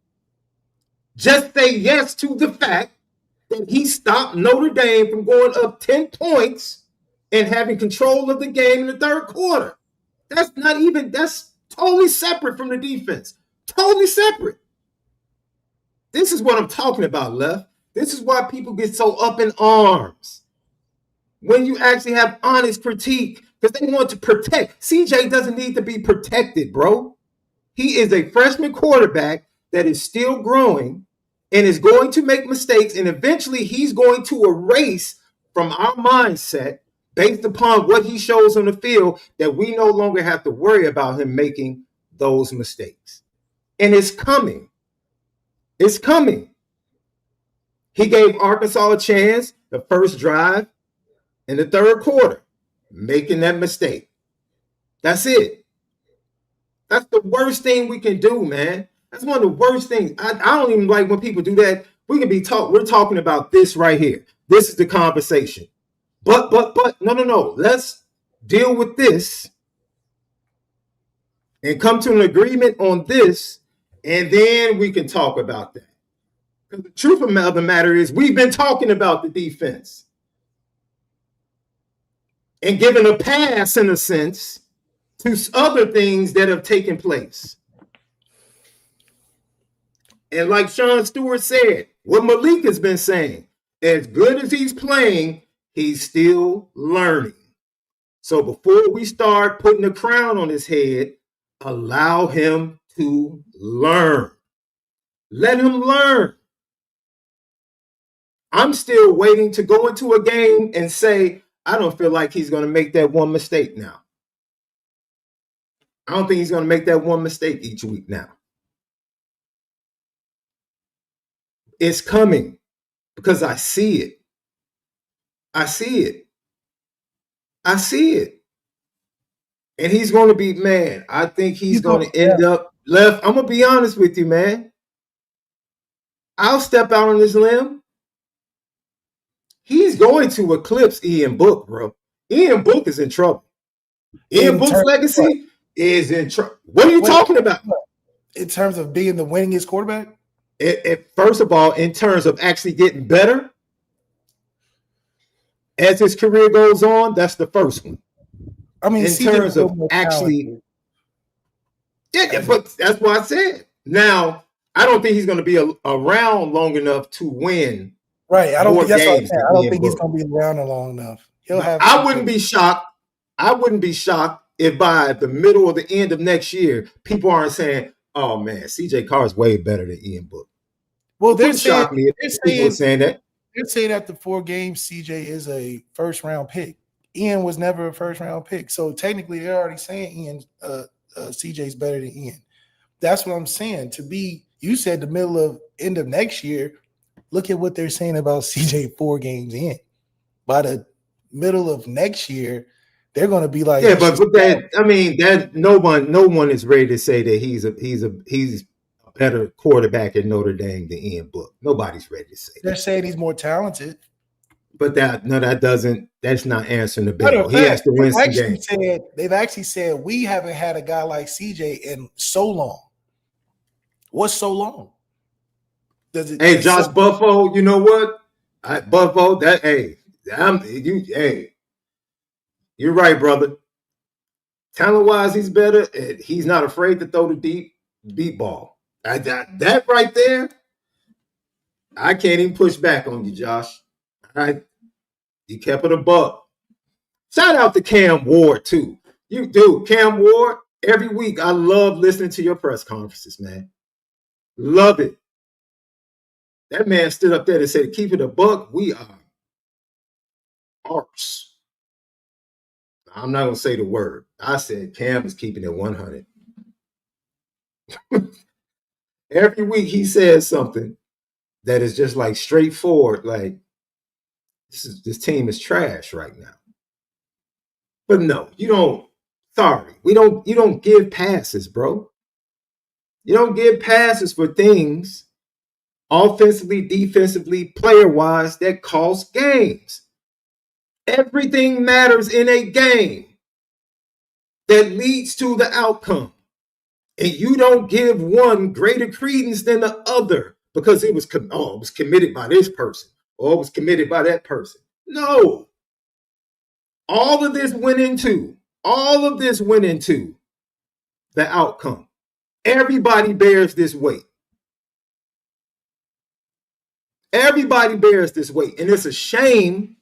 Just say yes to the fact that he stopped Notre Dame from going up 10 points and having control of the game in the third quarter. That's totally separate from the defense. Totally separate. This is what I'm talking about, Lef. This is why people get so up in arms when you actually have honest critique because they want to protect. CJ doesn't need to be protected, bro. He is a freshman quarterback that is still growing and is going to make mistakes, and eventually he's going to erase from our mindset based upon what he shows on the field that we no longer have to worry about him making those mistakes. And it's coming. It's coming. He gave Arkansas a chance the first drive in the third quarter, making that mistake. That's it. That's the worst thing we can do, man. That's one of the worst things. I don't even like when people do that. We're talking about this right here. This is the conversation. But, no. Let's deal with this and come to an agreement on this, and then we can talk about that. Because the truth of the matter is we've been talking about the defense and giving a pass, in a sense, to other things that have taken place. And like Sean Stewart said, what MALIK has been saying, as good as he's playing, he's still learning. So before we start putting a crown on his head, allow him to learn. Let him learn. I'm still waiting to go into a game and say, I don't feel like he's going to make that one mistake now. I don't think he's going to make that one mistake each week now. It's coming because I see it. I see it. I see it. And he's going to be, man, I think he's going to end up left. I'm going to be honest with you, man. I'll step out on this limb. He's going to eclipse Ian Book, bro. Ian Book is in trouble. Ian Book's legacy is in trouble. What are you talking about? In terms of being the winningest quarterback? First of all, in terms of actually getting better as his career goes on, that's the first one. I mean, in terms of actually, but that's what I said. Now, I don't think he's going to be around long enough to win. Right. I don't think that's what I'm saying. I don't think he's going to be around long enough. He'll have. I wouldn't be shocked. I wouldn't be shocked if by the middle or the end of next year, people aren't saying, "Oh man, CJ Carr is way better than Ian Book." Well, they're saying that. They're saying after 4 games, CJ is a first-round pick. Ian was never a first-round pick, so technically they're already saying CJ's better than Ian. That's what I'm saying. You said the end of next year. Look at what they're saying about CJ 4 games in. By the middle of next year, they're going to be like, yeah, but that, I mean, that no one is ready to say that he's a better quarterback at Notre Dame than Ian Book. Nobody's ready to say that. They're saying he's more talented. But that's not answering the bell. He has to win some games. They've actually said we haven't had a guy like CJ in so long. What's so long? Hey, Josh Buffo, you know what? Buffo, you're right, brother. Talent-wise, he's better. He's not afraid to throw the deep ball. That right there, I can't even push back on you, Josh. All right? You kept it a buck. Shout out to Cam Ward, too. Cam Ward, every week, I love listening to your press conferences, man. Love it. That man stood up there and said, keep it a buck. We are arse. I'm not going to say the word. I said Cam is keeping it 100. Every week he says something that is just like straightforward, like this team is trash right now. But no, you don't. Sorry, you don't give passes, bro. You don't give passes for things offensively, defensively, player-wise that cost games. Everything matters in a game that leads to the outcome. And you don't give one greater credence than the other because it was committed by this person or it was committed by that person. No. All of this went into the outcome. Everybody bears this weight. Everybody bears this weight. And it's a shame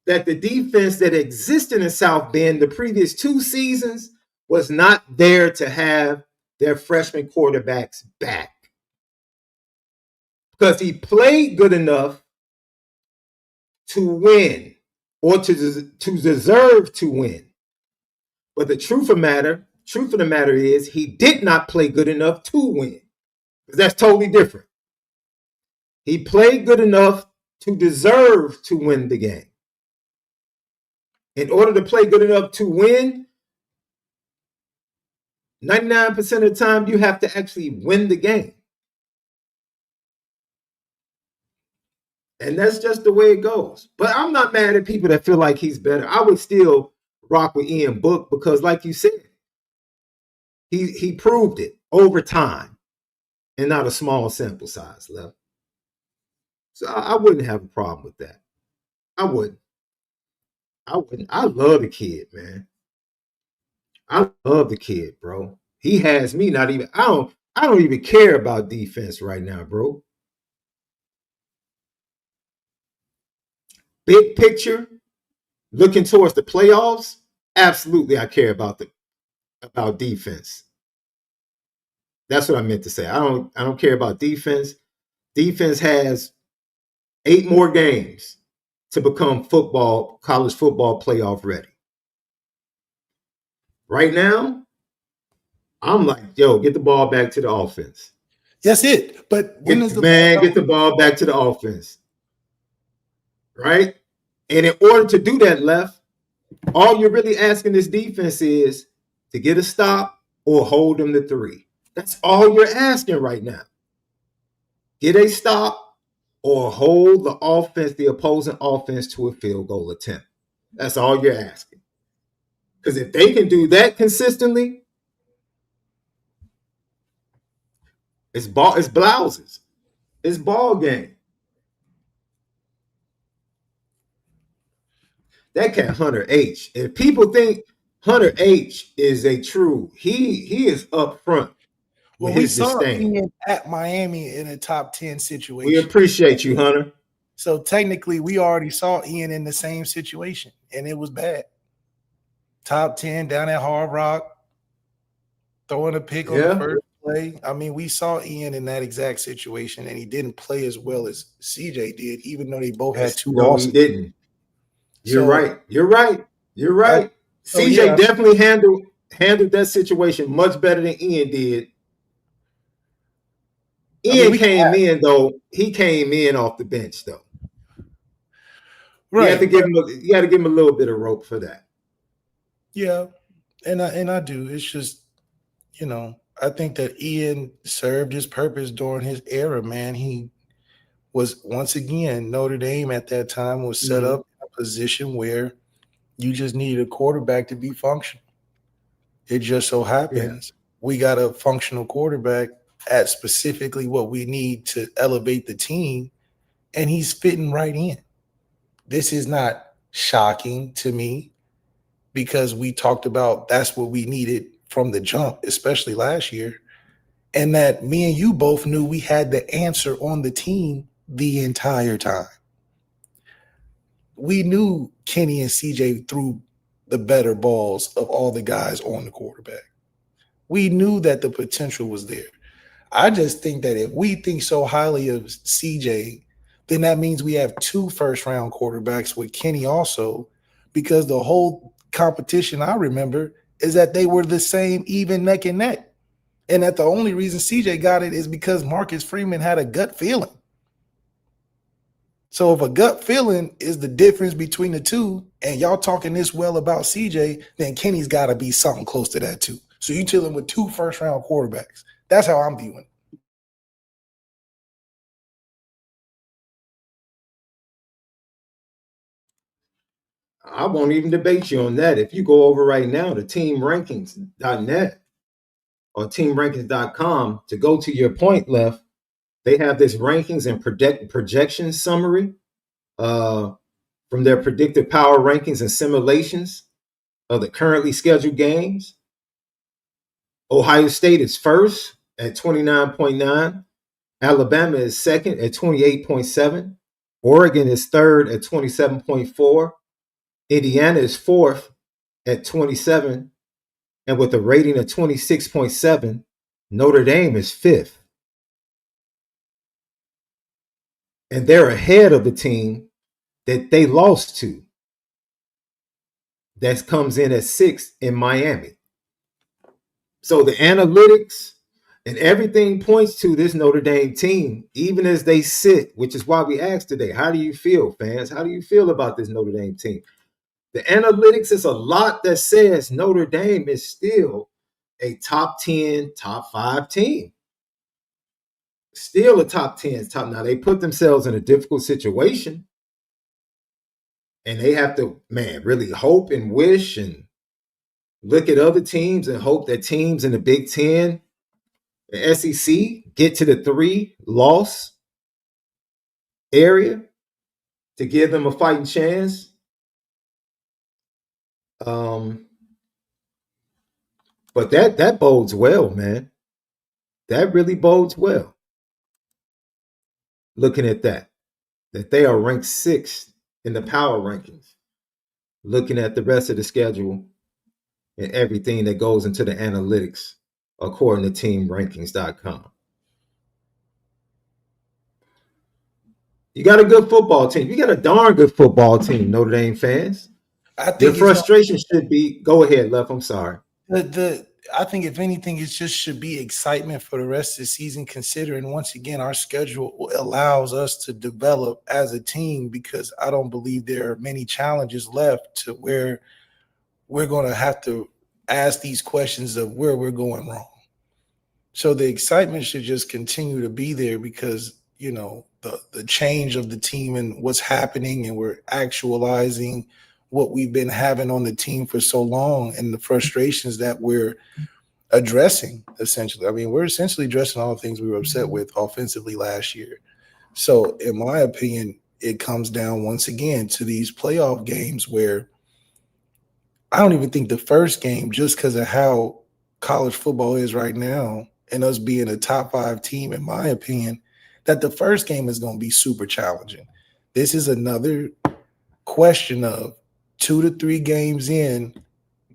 that the defense that existed in South Bend the previous 2 seasons was not there to have their freshman quarterbacks back. Because he played good enough to win or to deserve to win. But the truth of the matter, truth of the matter is he did not play good enough to win. That's totally different. He played good enough to deserve to win the game. In order to play good enough to win, 99% of the time, you have to actually win the game. And that's just the way it goes. But I'm not mad at people that feel like he's better. I would still rock with Ian Book because, like you said, he proved it over time and not a small sample size left. So I wouldn't have a problem with that. I wouldn't. I love the kid, man. I love the kid, bro. He has me not even. I don't even care about defense right now, bro. Big picture, looking towards the playoffs, absolutely I care about defense. That's what I meant to say. I don't care about defense. Defense has 8 more games to become college football playoff ready. Right now, I'm like, yo, get the ball back to the offense. That's it. But get the ball back to the offense. Right? And in order to do that, Left, all you're really asking this defense is to get a stop or hold them to 3. That's all you're asking right now. Get a stop or hold the opposing offense to a field goal attempt. That's all you're asking. Because if they can do that consistently, it's blouses. It's ball game. That cat Hunter H. If people think Hunter H is a true, he is up front. Well, we saw Ian at Miami in a top 10 situation. We appreciate you, Hunter. So technically, we already saw Ian in the same situation, and it was bad. Top 10 down at Hard Rock, throwing a pick on the first play. I mean, we saw Ian in that exact situation, and he didn't play as well as CJ did, even though they both had 2 losses. No, he didn't. You're right. CJ definitely handled that situation much better than Ian did. Ian came in off the bench though. Right. You have to give him a little bit of rope for that. Yeah. And I do. It's just, I think that Ian served his purpose during his era, man. He was, once again, Notre Dame at that time was set up in a position where you just needed a quarterback to be functional. It just so happens we got a functional quarterback at specifically what we need to elevate the team, and he's fitting right in. This is not shocking to me because we talked about that's what we needed from the jump, especially last year, and that me and you both knew we had the answer on the team the entire time. We knew Kenny and CJ threw the better balls of all the guys on the quarterback. We knew that the potential was there. I just think that if we think so highly of CJ, then that means we have 2 first-round quarterbacks with Kenny also, because the whole competition I remember is that they were the same, even neck and neck. And that the only reason CJ got it is because Marcus Freeman had a gut feeling. So if a gut feeling is the difference between the two, and y'all talking this well about CJ, then Kenny's got to be something close to that too. So you're dealing with 2 first-round quarterbacks. That's how I'm viewing it. I won't even debate you on that. If you go over right now to teamrankings.net or teamrankings.com to go to your point Left, they have this rankings and projection summary from their predicted power rankings and simulations of the currently scheduled games. Ohio State is first at 29.9. Alabama is second at 28.7. Oregon is third at 27.4. Indiana is fourth at 27. And with a rating of 26.7, Notre Dame is fifth. And they're ahead of the team that they lost to. That comes in at 6th in Miami. So the analytics and everything points to this Notre Dame team, even as they sit, which is why we asked today, how do you feel, fans? How do you feel about this Notre Dame team? The analytics is a lot that says Notre Dame is still a top 10, top 5 team. Still a top 10, top. Now they put themselves in a difficult situation. And they have to, man, really hope and wish and look at other teams and hope that teams in the Big Ten, the SEC, get to the 3-loss area to give them a fighting chance. But that bodes well, man. That really bodes well. Looking at that they are ranked 6th in the power rankings. Looking at the rest of the schedule and everything that goes into the analytics, according to teamrankings.com. You got a good football team. You got a darn good football team, Notre Dame fans. I think Your frustration should be, go ahead, Lef, I'm sorry. I think if anything, it just should be excitement for the rest of the season, considering once again our schedule allows us to develop as a team, because I don't believe there are many challenges left to where we're going to have to ask these questions of where we're going wrong. So the excitement should just continue to be there, because, you know, the change of the team and what's happening, and we're actualizing what we've been having on the team for so long and the frustrations that we're addressing, essentially. I mean, we're essentially addressing all the things we were upset with offensively last year. So in my opinion, it comes down once again to these playoff games where I don't even think the first game, just because of how college football is right now and us being a top 5 team, in my opinion, that the first game is going to be super challenging. This is another question of 2 to 3 games in,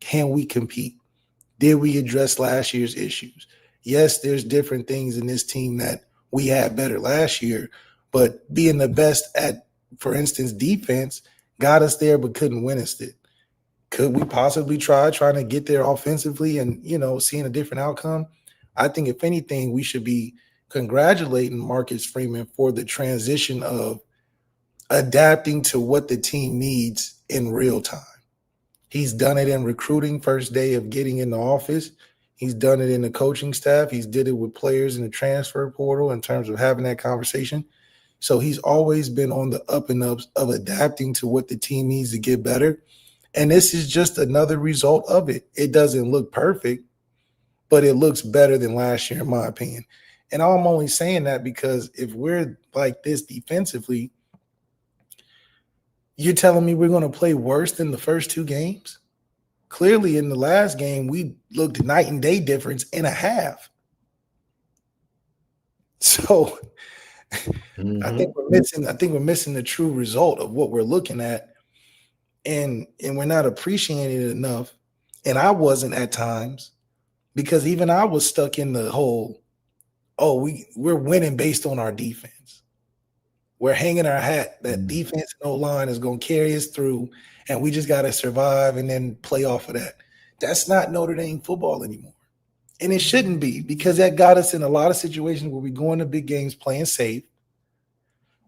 can we compete? Did we address last year's issues? Yes, there's different things in this team that we had better last year, but being the best at, for instance, defense got us there but couldn't win us it. Could we possibly trying to get there offensively and, you know, seeing a different outcome? I think if anything, we should be congratulating Marcus Freeman for the transition of adapting to what the team needs in real time. He's done it in recruiting, first day of getting in the office. He's done it in the coaching staff. He's did it with players in the transfer portal in terms of having that conversation. So he's always been on the up and ups of adapting to what the team needs to get better. And this is just another result of it. It doesn't look perfect, but it looks better than last year, in my opinion. And I'm only saying that because if we're like this defensively, you're telling me we're going to play worse than the first 2 games? Clearly, in the last game, we looked night and day difference in a half. So I think we're missing the true result of what we're looking at, and we're not appreciating it enough. And I wasn't at times, because even I was stuck in the whole, we're winning based on our defense. We're hanging our hat that defense and O-line is going to carry us through, and we just got to survive and then play off of that. That's not Notre Dame football anymore. And it shouldn't be, because that got us in a lot of situations where we go into big games playing safe.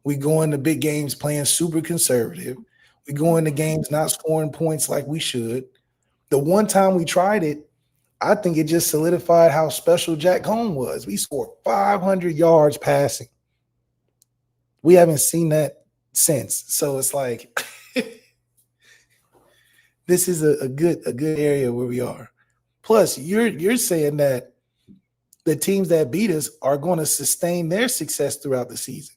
We go into big games playing super conservative. We go into games not scoring points like we should. The one time we tried it, I think it just solidified how special Jack Cohn was. We scored 500 yards passing. We haven't seen that since. So it's like this is a good area where we are. Plus, you're saying that the teams that beat us are going to sustain their success throughout the season.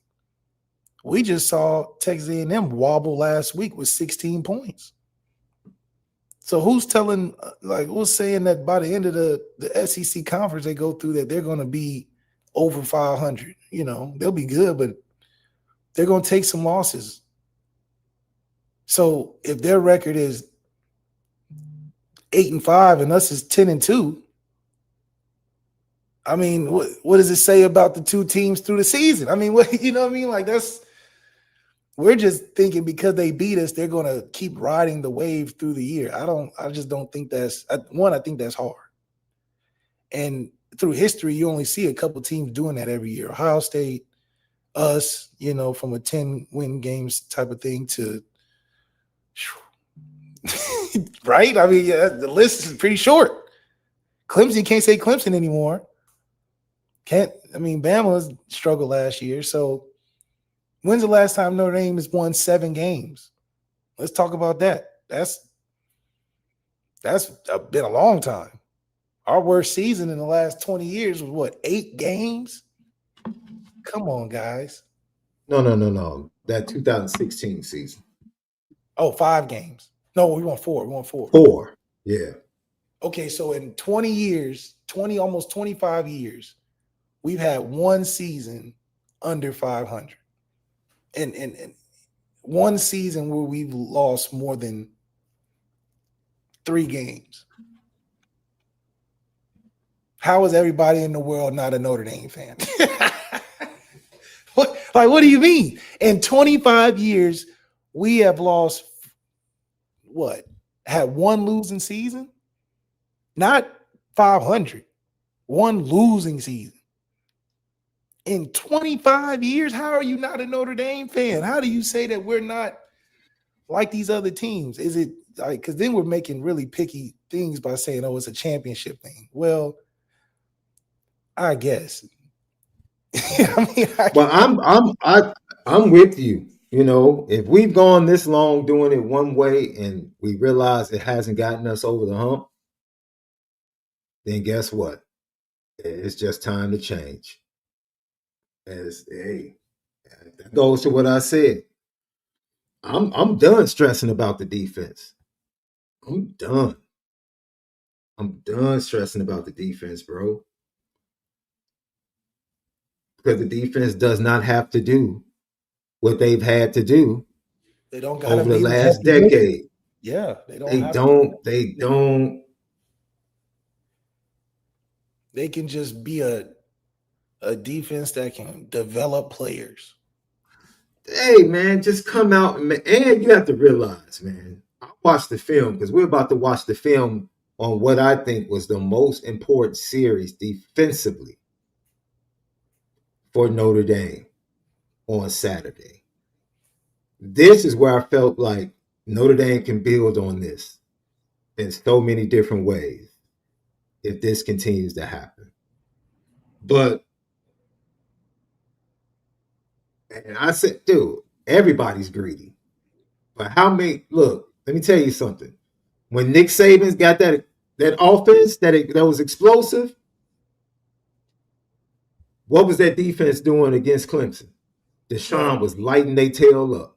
We just saw Texas A&M wobble last week with 16 points. So who's saying that by the end of the SEC conference they go through that they're going to be over 500? You know, they'll be good, but they're going to take some losses. So if their record is 8-5 and us is 10-2, I mean, what does it say about the 2 teams through the season? I mean, you know what I mean? Like, we're just thinking because they beat us, they're going to keep riding the wave through the year. I just don't think I think that's hard. And through history, you only see a couple teams doing that every year. Ohio State, us, from a 10-win games type of thing to right? I mean, the list is pretty short. Clemson, can't say Clemson anymore. Bama struggled last year. So when's the last time Notre Dame has won 7 games? Let's talk about that. That's been a long time. Our worst season in the last 20 years was what, 8 games? Come on, guys. No. That 2016 season. Oh, 5 games. No, we won 4. 4. Yeah. Okay, so in 20 years, almost 25 years, we've had one season under 500. And one season where we've lost more than 3 games. How is everybody in the world not a Notre Dame fan? What do you mean? In 25 years, we have lost had one losing season? Not 500. One losing season. In 25 years, how are you not a Notre Dame fan? How do you say that we're not like these other teams? Is it like, because then we're making really picky things by saying, oh, it's a championship thing. Well, I guess. I'm with you. If we've gone this long doing it one way and we realize it hasn't gotten us over the hump, then guess what? It's just time to change. That goes to what I said. I'm done stressing about the defense. I'm done stressing about the defense, bro. Because the defense does not have to do what they've had to do over the last decade. Yeah, they don't. They can just be a defense that can develop players. Hey, man, just come out and you have to realize, man, I watched the film because we're about to watch the film on what I think was the most important series defensively for Notre Dame on Saturday. This is where I felt like Notre Dame can build on this in so many different ways if this continues to happen. But, and I said, dude, everybody's greedy. But look, let me tell you something. When Nick Saban's got that offense that was explosive, what was that defense doing against Clemson? SHAUN was lighting their tail up.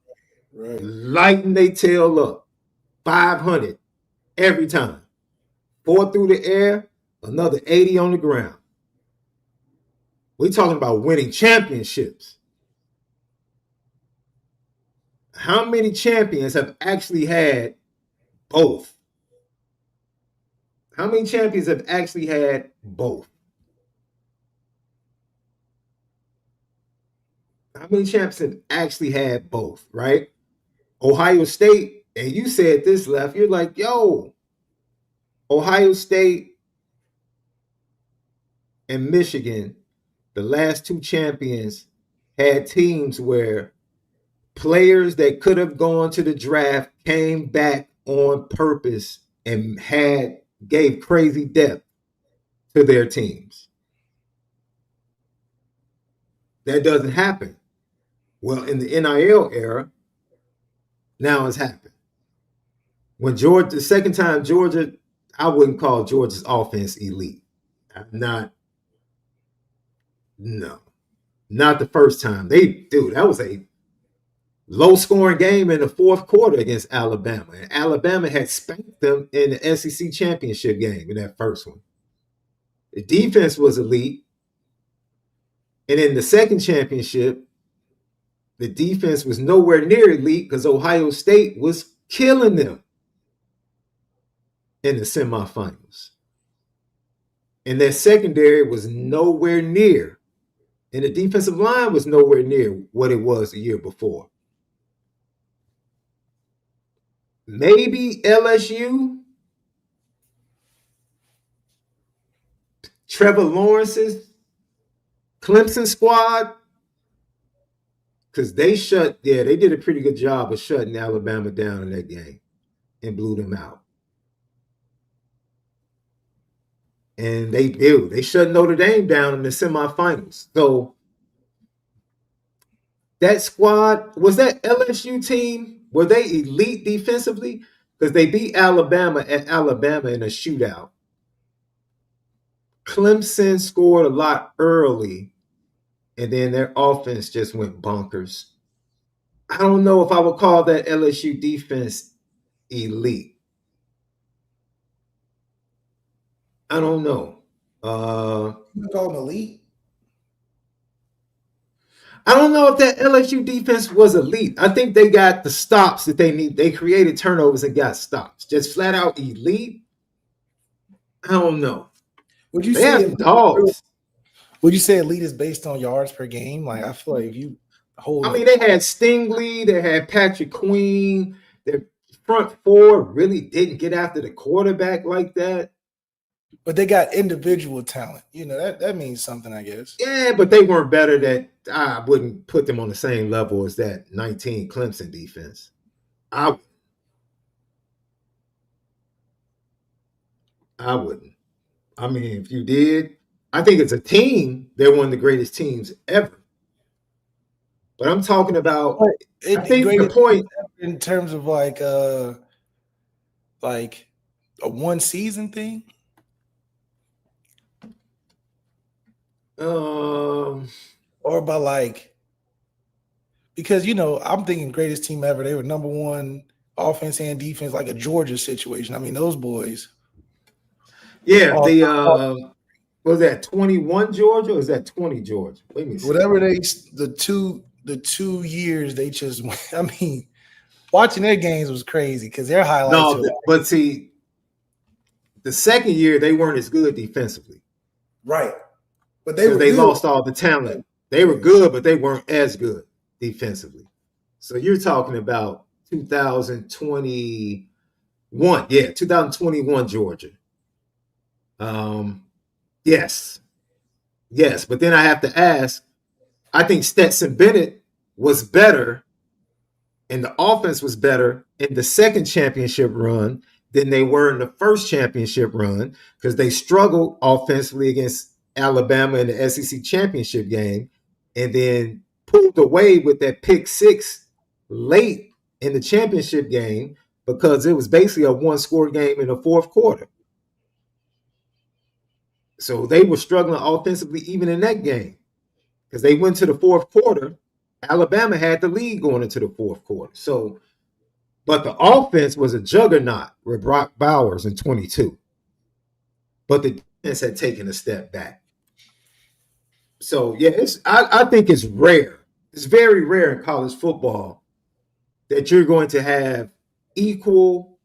Right. Lighting their tail up. 500 every time. 4 through the air, another 80 on the ground. We're talking about winning championships. How many champions have actually had both? How many champions have actually had both? How many champions have actually had both, right? Ohio State, and you said this, Left, you're like, yo, Ohio State and Michigan, the last 2 champions, had teams where players that could have gone to the draft came back on purpose and gave crazy depth to their teams. That doesn't happen. Well, in the NIL era, now it's happened. When the second time Georgia, I wouldn't call Georgia's offense elite. Not the first time. That was a low-scoring game in the fourth quarter against Alabama. And Alabama had spanked them in the SEC championship game in that first one. The defense was elite. And in the second championship, the defense was nowhere near elite because Ohio State was killing them in the semifinals. And their secondary was nowhere near. And the defensive line was nowhere near what it was the year before. Maybe LSU Trevor Lawrence's Clemson squad, because they did a pretty good job of shutting Alabama down in that game and blew them out. And they shut Notre Dame down in the semifinals. So that squad, was that LSU team, were they elite defensively? Because they beat Alabama at Alabama in a shootout. Clemson scored a lot early, and then their offense just went bonkers. I don't know if I would call that LSU defense elite. I don't know. You call them elite? I don't know if that LSU defense was elite. I think they got the stops that they need. They created turnovers and got stops. Just flat out elite. I don't know. Would you They say have dogs. Would you say elite is based on yards per game? Like, I feel like if you hold, I mean, they had Stingley, they had Patrick Queen. Their front four really didn't get after the quarterback like that. but they got individual talent. You know, that means something, I guess. Yeah, but they weren't better. That I wouldn't put them on the same level as that 19 Clemson defense. I wouldn't. I mean, if you did, I think as a team, they're one of the greatest teams ever. But I'm talking about, I think the point in terms of like a one season thing. Or about like, because, you know, I'm thinking greatest team ever. They were number one offense and defense, like a Georgia situation. I mean, those boys. Yeah, the was that 21 Georgia or is that 20 Georgia? Let me see. Whatever the two years they just went. I mean, watching their games was crazy because their highlights. No, but see, the second year they weren't as good defensively. Right. But they lost all the talent. They were good, but they weren't as good defensively. So you're talking about 2021. Yeah, 2021 Georgia. Yes. But then I have to ask, I think Stetson Bennett was better and the offense was better in the second championship run than they were in the first championship run because they struggled offensively against Alabama in the SEC championship game and then pulled away with that pick six late in the championship game because it was basically a one-score game in the fourth quarter. So they were struggling offensively even in that game because they went to the fourth quarter. Alabama had the lead going into the fourth quarter. So, but the offense was a juggernaut with Brock Bowers in 22. But the defense had taken a step back. So, yeah, I think it's rare. It's very rare in college football that you're going to have equal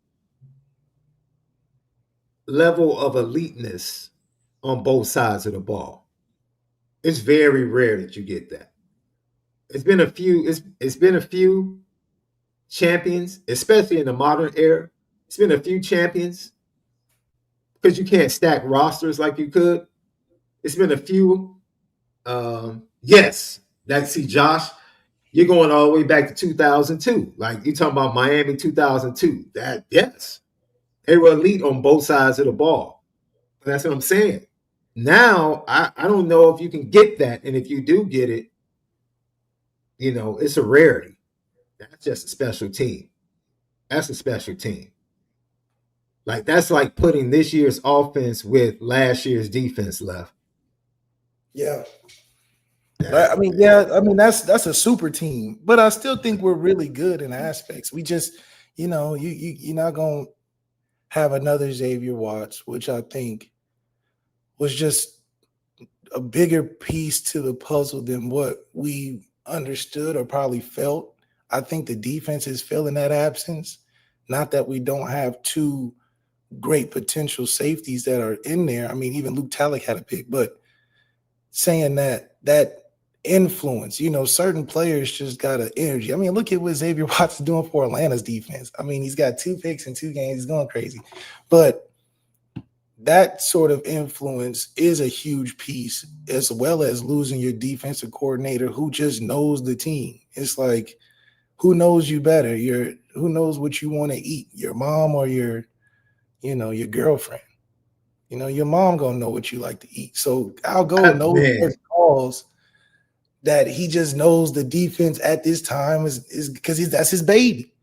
level of eliteness on both sides of the ball. It's very rare that you get that. It's been a few champions, especially in the modern era. It's been a few champions because you can't stack rosters like you could. It's been a few. Yes, see, Josh, you're going all the way back to 2002. Like you're talking about Miami 2002. Yes, they were elite on both sides of the ball. That's what I'm saying. Now, I don't know if you can get that. And if you do get it, you know, it's a rarity. That's just a special team. That's a special team. Like, that's like putting this year's offense with last year's defense left. Yeah. I mean, that's a super team. But I still think we're really good in aspects. We just, you know, you're not going to have another Xavier Watts, which I think was just a bigger piece to the puzzle than what we understood or probably felt. I think the defense is filling that absence. Not that we don't have two great potential safeties that are in there. I mean, even Luke Talek had a pick, but saying that influence, you know, certain players just got an energy. I mean, look at what Xavier Watts is doing for Atlanta's defense. I mean, he's got 2 picks in 2 games. He's going crazy. But that sort of influence is a huge piece, as well as losing your defensive coordinator who just knows the team. It's like, who knows you better? Who knows what you want to eat? Your mom or your girlfriend? Your mom gonna know what you like to eat. So Al Golden knows certain calls that he just knows the defense at this time is because that's his baby.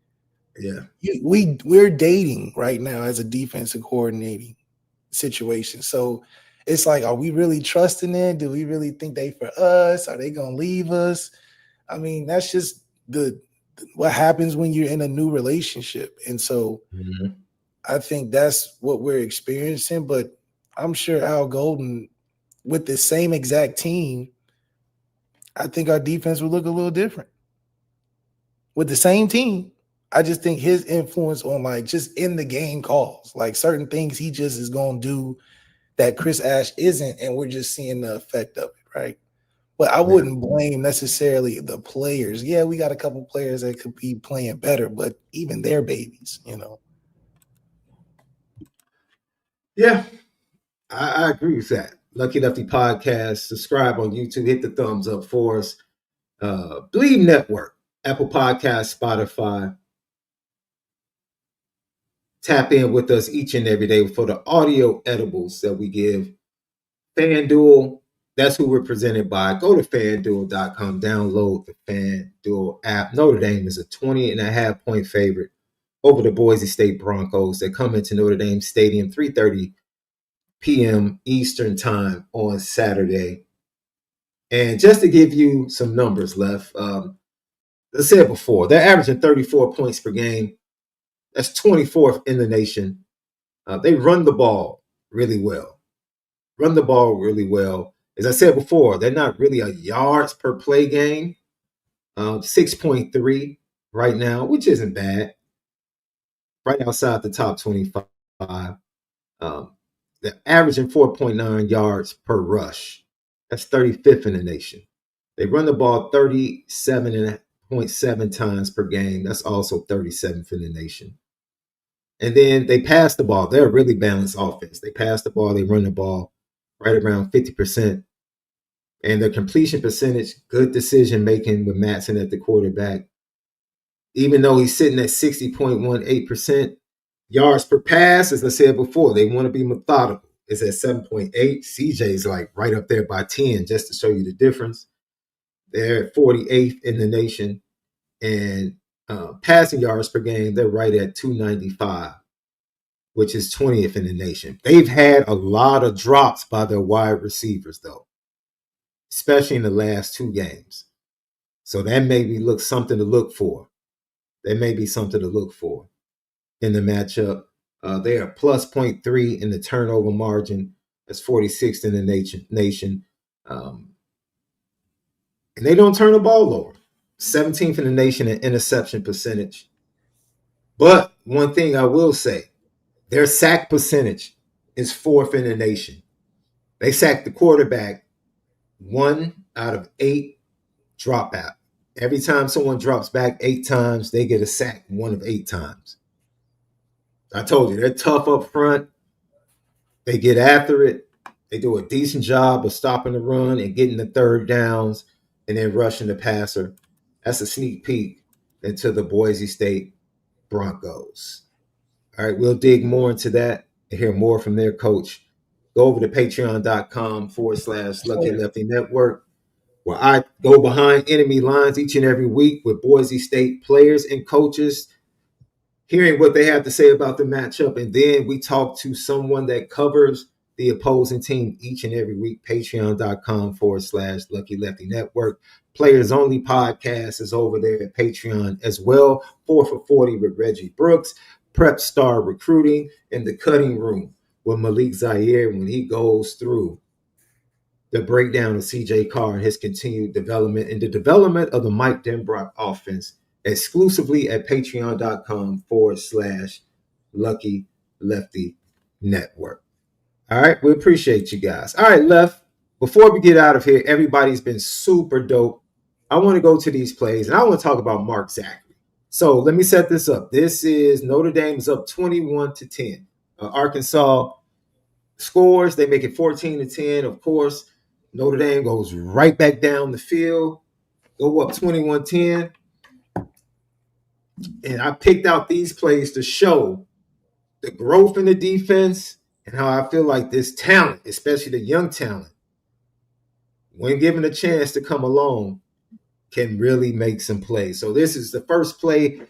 Yeah. We're dating right now as a defensive coordinating situation. So it's like, are we really trusting it? Do we really think they for us? Are they gonna leave us? I mean, that's just what happens when you're in a new relationship. And so I think that's what we're experiencing. But I'm sure Al Golden, with the same exact team, I think our defense would look a little different. With the same team, I just think his influence on like just in the game calls, like certain things he just is going to do that Chris Ash isn't, and we're just seeing the effect of it, right? But I wouldn't blame necessarily the players. Yeah, we got a couple players that could be playing better, but even their babies, Yeah, I agree with that. Lucky Lefty Podcast. Subscribe on YouTube. Hit the thumbs up for us. Bleav Network, Apple Podcast, Spotify. Tap in with us each and every day for the audio edibles that we give. FanDuel, that's who we're presented by. Go to FanDuel.com. Download the FanDuel app. Notre Dame is a 20.5-point favorite over the Boise State Broncos that come into Notre Dame Stadium 3:30 p.m. Eastern time on Saturday. And just to give you some numbers left, I said before, they're averaging 34 points per game. That's 24th in the nation. They run the ball really well. As I said before, they're not really a yards per play game. 6.3 right now, which isn't bad. Right outside the top 25. They're averaging 4.9 yards per rush. That's 35th in the nation. They run the ball 37.7 times per game. That's also 37th in the nation. And then they pass the ball. They're a really balanced offense. They pass the ball. They run the ball right around 50%. And their completion percentage, good decision making with Matson at the quarterback. Even though he's sitting at 60.18%, yards per pass, as I said before, they want to be methodical. It's at 7.8. CJ's like right up there by 10, just to show you the difference. They're at 48th in the nation. And passing yards per game, they're right at 295, which is 20th in the nation. They've had a lot of drops by their wide receivers, though, especially in the last two games. So that may be something to look for. There may be something to look for in the matchup. They are plus 0.3 in the turnover margin. That's 46th in the nation. And they don't turn the ball over. 17th in the nation in interception percentage. But one thing I will say, their sack percentage is 4th in the nation. They sack the quarterback 1 out of 8 dropout. Every time someone drops back 8 times, they get a sack 1 of 8 times. I told you, they're tough up front. They get after it. They do a decent job of stopping the run and getting the third downs and then rushing the passer. That's a sneak peek into the Boise State Broncos. All right, we'll dig more into that and hear more from their coach. Go over to patreon.com/Lucky Lefty Network, where I go behind enemy lines each and every week with Boise State players and coaches, hearing what they have to say about the matchup. And then we talk to someone that covers the opposing team each and every week. Patreon.com/Lucky Lefty Network. Players Only podcast is over there at Patreon as well. 4 for 40 with Reggie Brooks. Prep Star Recruiting in the Cutting Room with MALIK ZAIRE when he goes through the breakdown of CJ Carr and his continued development and the development of the Mike Denbrock offense exclusively at patreon.com/Lucky Lefty Network. All right, we appreciate you guys. All right, Left, before we get out of here, everybody's been super dope. I want to go to these plays, and I want to talk about Mark Zachary. So let me set this up. This is Notre Dame is up 21-10. Arkansas scores. They make it 14-10. Of course, Notre Dame goes right back down the field, go up 21-10. And I picked out these plays to show the growth in the defense and how I feel like this talent, especially the young talent, when given a chance to come along, can really make some plays. So this is the first play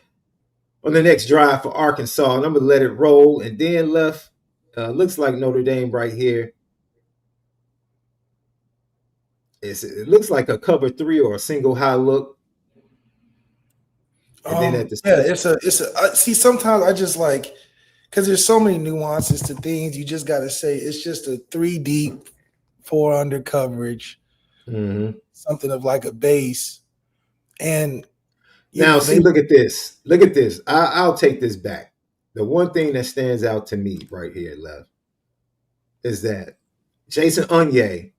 on the next drive for Arkansas, and I'm going to let it roll. And then looks like Notre Dame right here. It looks like a cover 3 or a single high look. And then at the see, sometimes I just like, because there's so many nuances to things, you just got to say it's just a 3 deep, 4 under coverage, something of like a base. And look at this. Look at this. I'll take this back. The one thing that stands out to me right here, Lev, is that Jason Onye,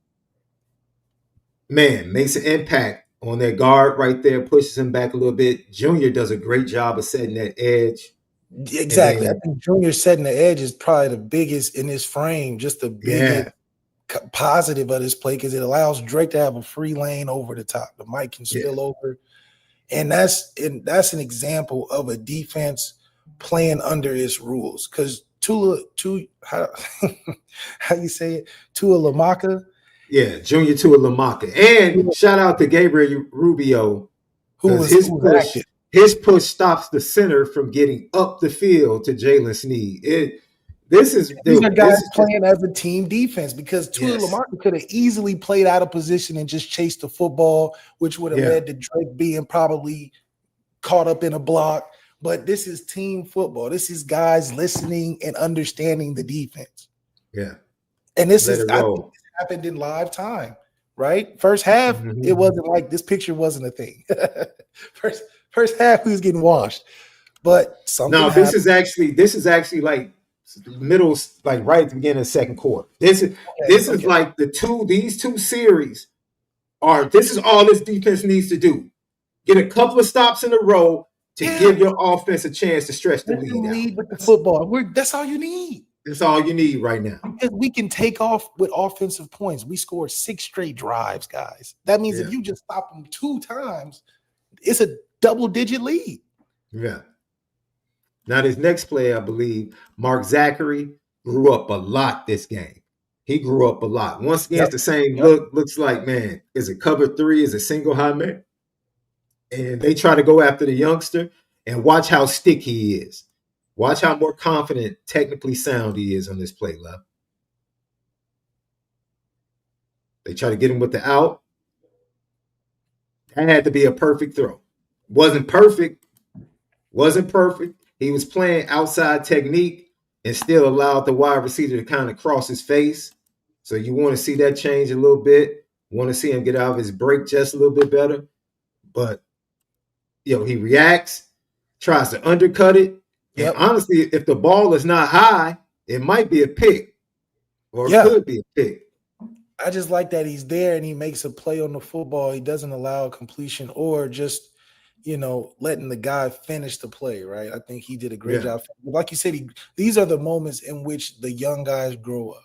man, makes an impact on that guard right there, pushes him back a little bit. Junior does a great job of setting that edge. Exactly. I think Junior setting the edge is probably the biggest in his frame, just the biggest positive of this play, because it allows Drake to have a free lane over the top. The mic can spill over. And that's an example of a defense playing under its rules. Because how you say it? Tua Lamaka. Yeah, Junior Tua Lamaka. And shout out to Gabriel Rubio, who his push stops the center from getting up the field to Jalen Sneed. These are guys playing as a team defense, because Tua Lamaka could have easily played out of position and just chased the football, which would have led to Drake being probably caught up in a block. But this is team football. This is guys listening and understanding the defense. Yeah. And I think this happened in live time, right? First half, it wasn't like this picture wasn't a thing. First half, we was getting washed. But this is actually like middle, like right at the beginning of the second quarter. This is like these two series this is all this defense needs to do. Get a couple of stops in a row to give your offense a chance to stretch the lead with the football. That's all you need. That's all you need right now. Because we can take off with offensive points. We scored 6 straight drives, guys. That means if you just stop them 2 times, it's a double-digit lead. Yeah. Now, this next play, I believe, Mark Zachary grew up a lot this game. He grew up a lot. Once again, it's the same look. Looks like, man, is it cover 3? Is it single high man? And they try to go after the youngster, and watch how sticky he is. Watch how more confident, technically sound he is on this play, Lev. They try to get him with the out. That had to be a perfect throw. Wasn't perfect. He was playing outside technique and still allowed the wide receiver to kind of cross his face. So you want to see that change a little bit. Want to see him get out of his break just a little bit better. But, he reacts, tries to undercut it. And honestly, if the ball is not high, it might be a pick, or it could be a pick. I just like that he's there and he makes a play on the football. He doesn't allow completion or just, letting the guy finish the play, right? I think he did a great job. Like you said, these are the moments in which the young guys grow up.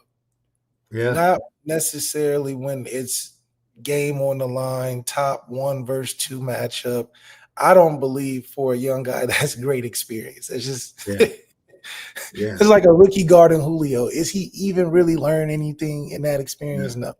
Yeah. Not necessarily when it's game on the line, top 1 versus 2 matchup. I don't believe for a young guy that's great experience. It's just it's like a rookie guarding Julio. Is he even really learn anything in that experience? No.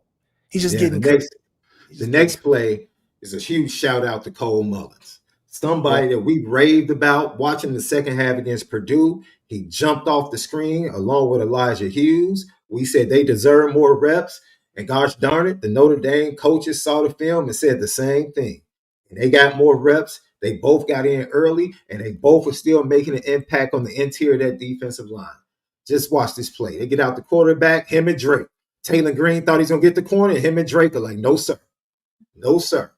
He's just getting the next play is a huge shout out to Cole Mullins. Somebody that we raved about watching the second half against Purdue. He jumped off the screen along with Elijah Hughes. We said they deserve more reps. And gosh darn it, the Notre Dame coaches saw the film and said the same thing. And they got more reps. They both got in early, and they both are still making an impact on the interior of that defensive line. Just watch this play. They get out the quarterback, him and Drake. Taylor Green thought he's going to get the corner, and him and Drake are like, no, sir. No, sir.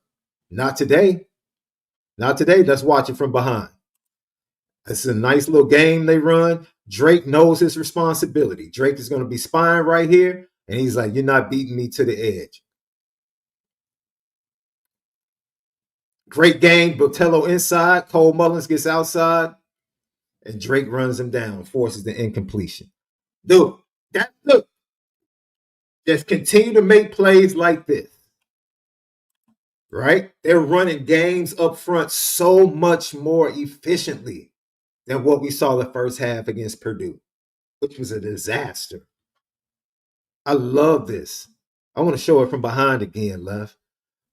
Not today. Not today. Let's watch it from behind. This is a nice little game they run. Drake knows his responsibility. Drake is going to be spying right here, and he's like, you're not beating me to the edge. Great game. Botello inside. Cole Mullins gets outside. And Drake runs him down, forces the incompletion. Dude, look, just continue to make plays like this, right? They're running games up front so much more efficiently than what we saw the first half against Purdue, which was a disaster. I love this. I want to show it from behind again, Left.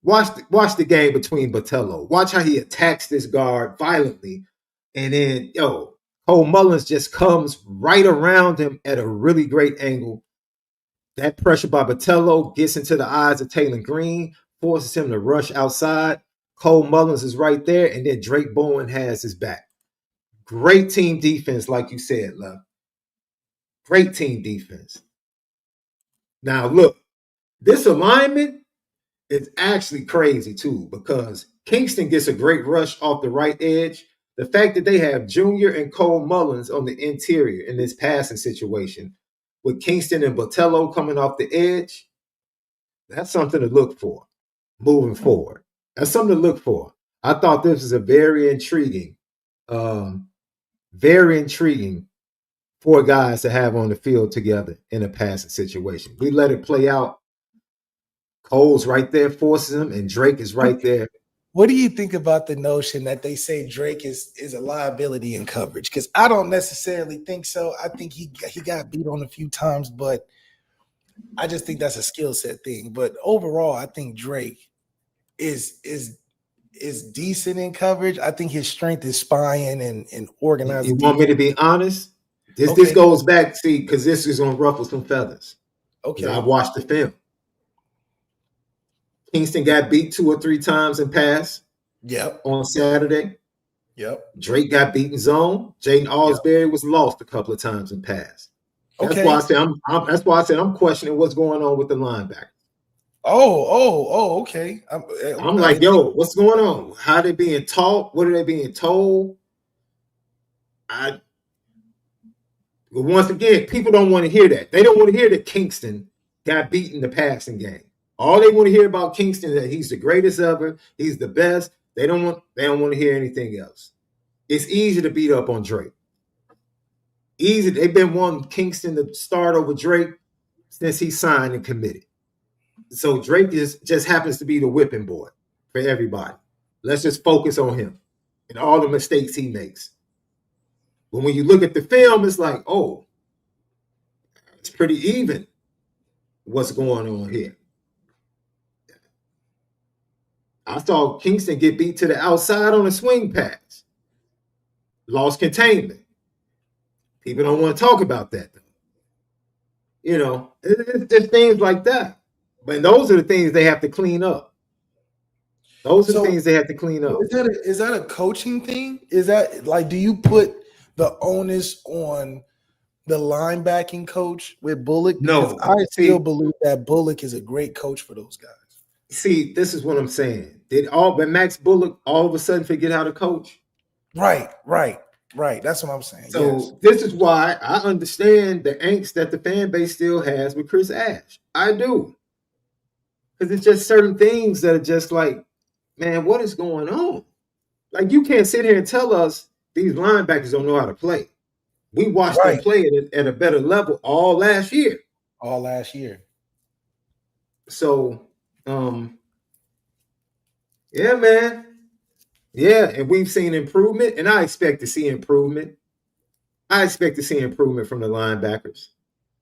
Watch the game between Botello. Watch how he attacks this guard violently. And then, Cole Mullins just comes right around him at a really great angle. That pressure by Botello gets into the eyes of Taylor Green, forces him to rush outside. Cole Mullins is right there, and then Drake Bowen has his back. Great team defense, like you said, Love. Great team defense. Now, look, this alignment is actually crazy, too, because Kingston gets a great rush off the right edge. The fact that they have Junior and Cole Mullins on the interior in this passing situation, with Kingston and Botello coming off the edge, that's something to look for moving forward. That's something to look for. I thought this was a very intriguing 4 guys to have on the field together in a passing situation. We let it play out. Cole's right there forces him, and Drake is right there. What do you think about the notion that they say Drake is a liability in coverage? Because I don't necessarily think so. I think he got beat on a few times, but I just think that's a skill set thing. But overall, I think Drake is decent in coverage. I think his strength is spying and organizing. You want me to be honest? This goes back, because this is going to ruffle some feathers. Okay. I watched the film. Kingston got beat 2 or 3 times in pass. Yep. On Saturday. Yep. Drake got beat in zone. Jaden Alsbury was lost a couple of times in pass. That's why I said I'm questioning what's going on with the linebacker. Oh, okay. I'm like, yo, what's going on? How are they being taught? What are they being told? But once again, people don't want to hear that. They don't want to hear that Kingston got beat in the passing game. All they want to hear about Kingston is that he's the greatest ever. He's the best. They don't want to hear anything else. It's easy to beat up on Drake. Easy. They've been wanting Kingston to start over Drake since he signed and committed. So Drake just happens to be the whipping boy for everybody. Let's just focus on him and all the mistakes he makes. But when you look at the film, it's like, oh, it's pretty even what's going on here. I saw Kingston get beat to the outside on a swing pass. Lost containment. People don't want to talk about that, though. It's things like that. But those are the things they have to clean up. Things they have to clean up. Is that a coaching thing? Is that like, do you put the onus on the linebacking coach with Bullock? No. Because I still believe that Bullock is a great coach for those guys. See, this is what I'm saying. Did Max Bullock all of a sudden forget how to coach? Right. That's what I'm saying. So This is why I understand the angst that the fan base still has with Chris Ash. I do. Because it's just certain things that are just like, man, what is going on? Like, you can't sit here and tell us these linebackers don't know how to play. We watched them play at a better level all last year. So, yeah, man. Yeah, and we've seen improvement, and I expect to see improvement. I expect to see improvement from the linebackers.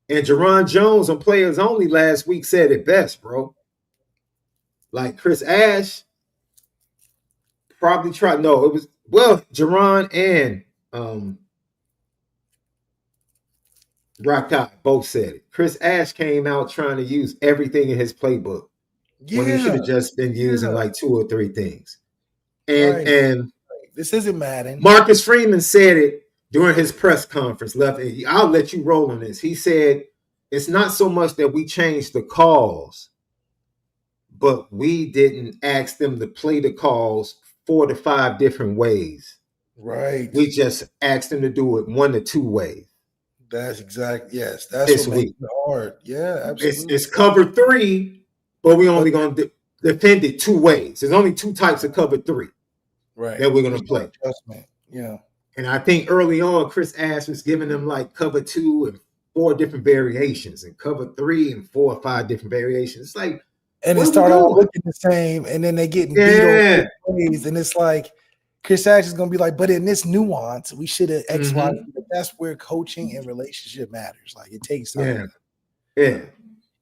And Jerron Jones on Players Only last week said it best, bro. Like, Chris Ash probably tried. No, it was, Jerron and Rakai both said it. Chris Ash came out trying to use everything in his playbook when he should have just been using like 2 or 3 things. And this isn't Madden. Marcus Freeman said it during his press conference. Lefty, I'll let you roll on this. He said, it's not so much that we changed the calls, but we didn't ask them to play the calls 4 to 5 different ways. Right. We just asked them to do it 1 to 2 ways. That's exact. Yes, that's what makes it hard. Yeah, absolutely. It's cover 3, but we're only going to defend it 2 ways. There's only 2 types of cover 3 that we're going to play. Adjustment. Yeah. And I think early on, Chris Ash was giving them like cover 2 and 4 different variations and cover 3 and 4 or 5 different variations. It's like, and it what are we start all doing? looking the same, and then they getting beat Yeah. on plays, and it's like Chris Ash is gonna be like, but in this nuance, we should have X, Y. But that's where coaching and relationship matters. Like it takes time. Yeah.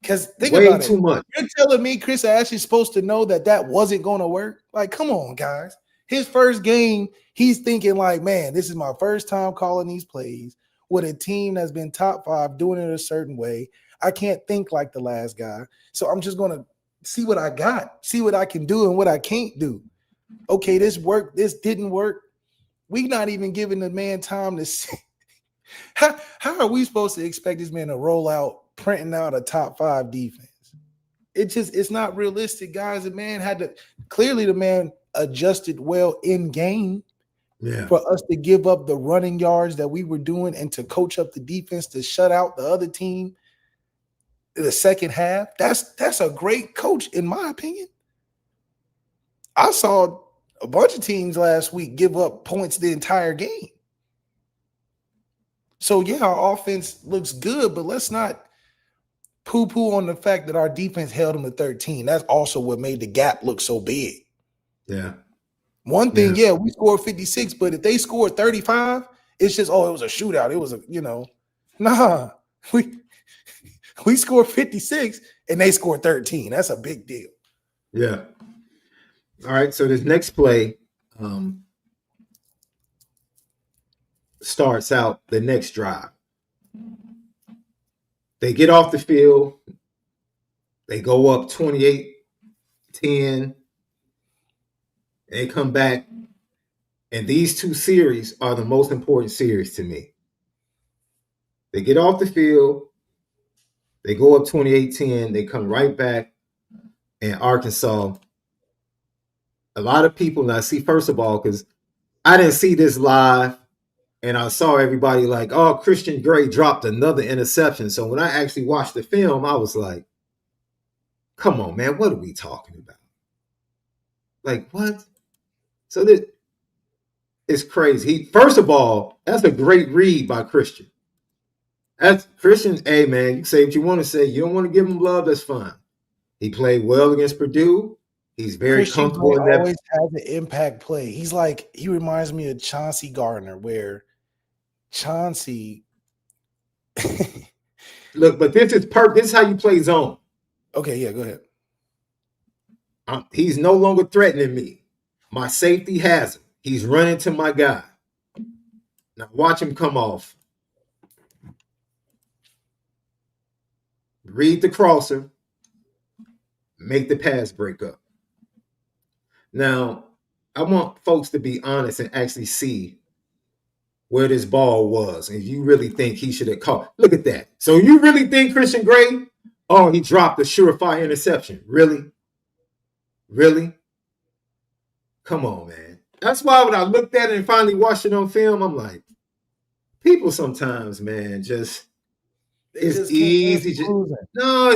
Because think Way about too it. much. You're telling me Chris Ash is supposed to know that wasn't going to work? Like, come on, guys. His first game, he's thinking like, man, this is my first time calling these plays with a team that's been top 5 doing it a certain way. I can't think like the last guy. So I'm just going to see what I got, see what I can do and what I can't do. Okay, this worked. This didn't work. We not even giving the man time to see. How are we supposed to expect this man to roll out, printing out a top 5 defense? It's not realistic, guys. The man the man adjusted well in game for us to give up the running yards that we were doing and to coach up the defense to shut out the other team in the second half. That's a great coach, in my opinion. I saw a bunch of teams last week give up points the entire game. So, yeah, our offense looks good, but let's not poo-poo on the fact that our defense held them to 13. That's also what made the gap look so big. Yeah. One thing, we scored 56, but if they scored 35, it's just, it was a shootout. It was we scored 56 and they scored 13. That's a big deal. Yeah. All right, so this next play starts out the next drive. They get off the field. They go up 28-10. They come back. And these 2 series are the most important series to me. They get off the field. They go up 28-10. They come right back. And Arkansas, a lot of people, and I see, first of all, because I didn't see this live, and I saw everybody like, oh, Christian Gray dropped another interception. So when I actually watched the film, I was like, come on, man, what are we talking about? Like, what? So this is crazy. First of all, that's a great read by Christian. That's Christian, hey, man, you can say what you want to say. You don't want to give him love, that's fine. He played well against Purdue. He's very Christian comfortable in Gray that. Always has an impact play. He reminds me of Chauncey Gardner, where Chauncey Look, but this is this is how you play zone. Okay, yeah, go ahead. He's no longer threatening me. My safety has him. He's running to my guy. Now watch him come off. Read the crosser. Make the pass break up. Now, I want folks to be honest and actually see where this ball was. And you really think he should have caught. Look at that. So you really think Christian Gray, he dropped a surefire interception. Really? Really? Come on, man. That's why when I looked at it and finally watched it on film, I'm like, people sometimes, man, it's easy. It's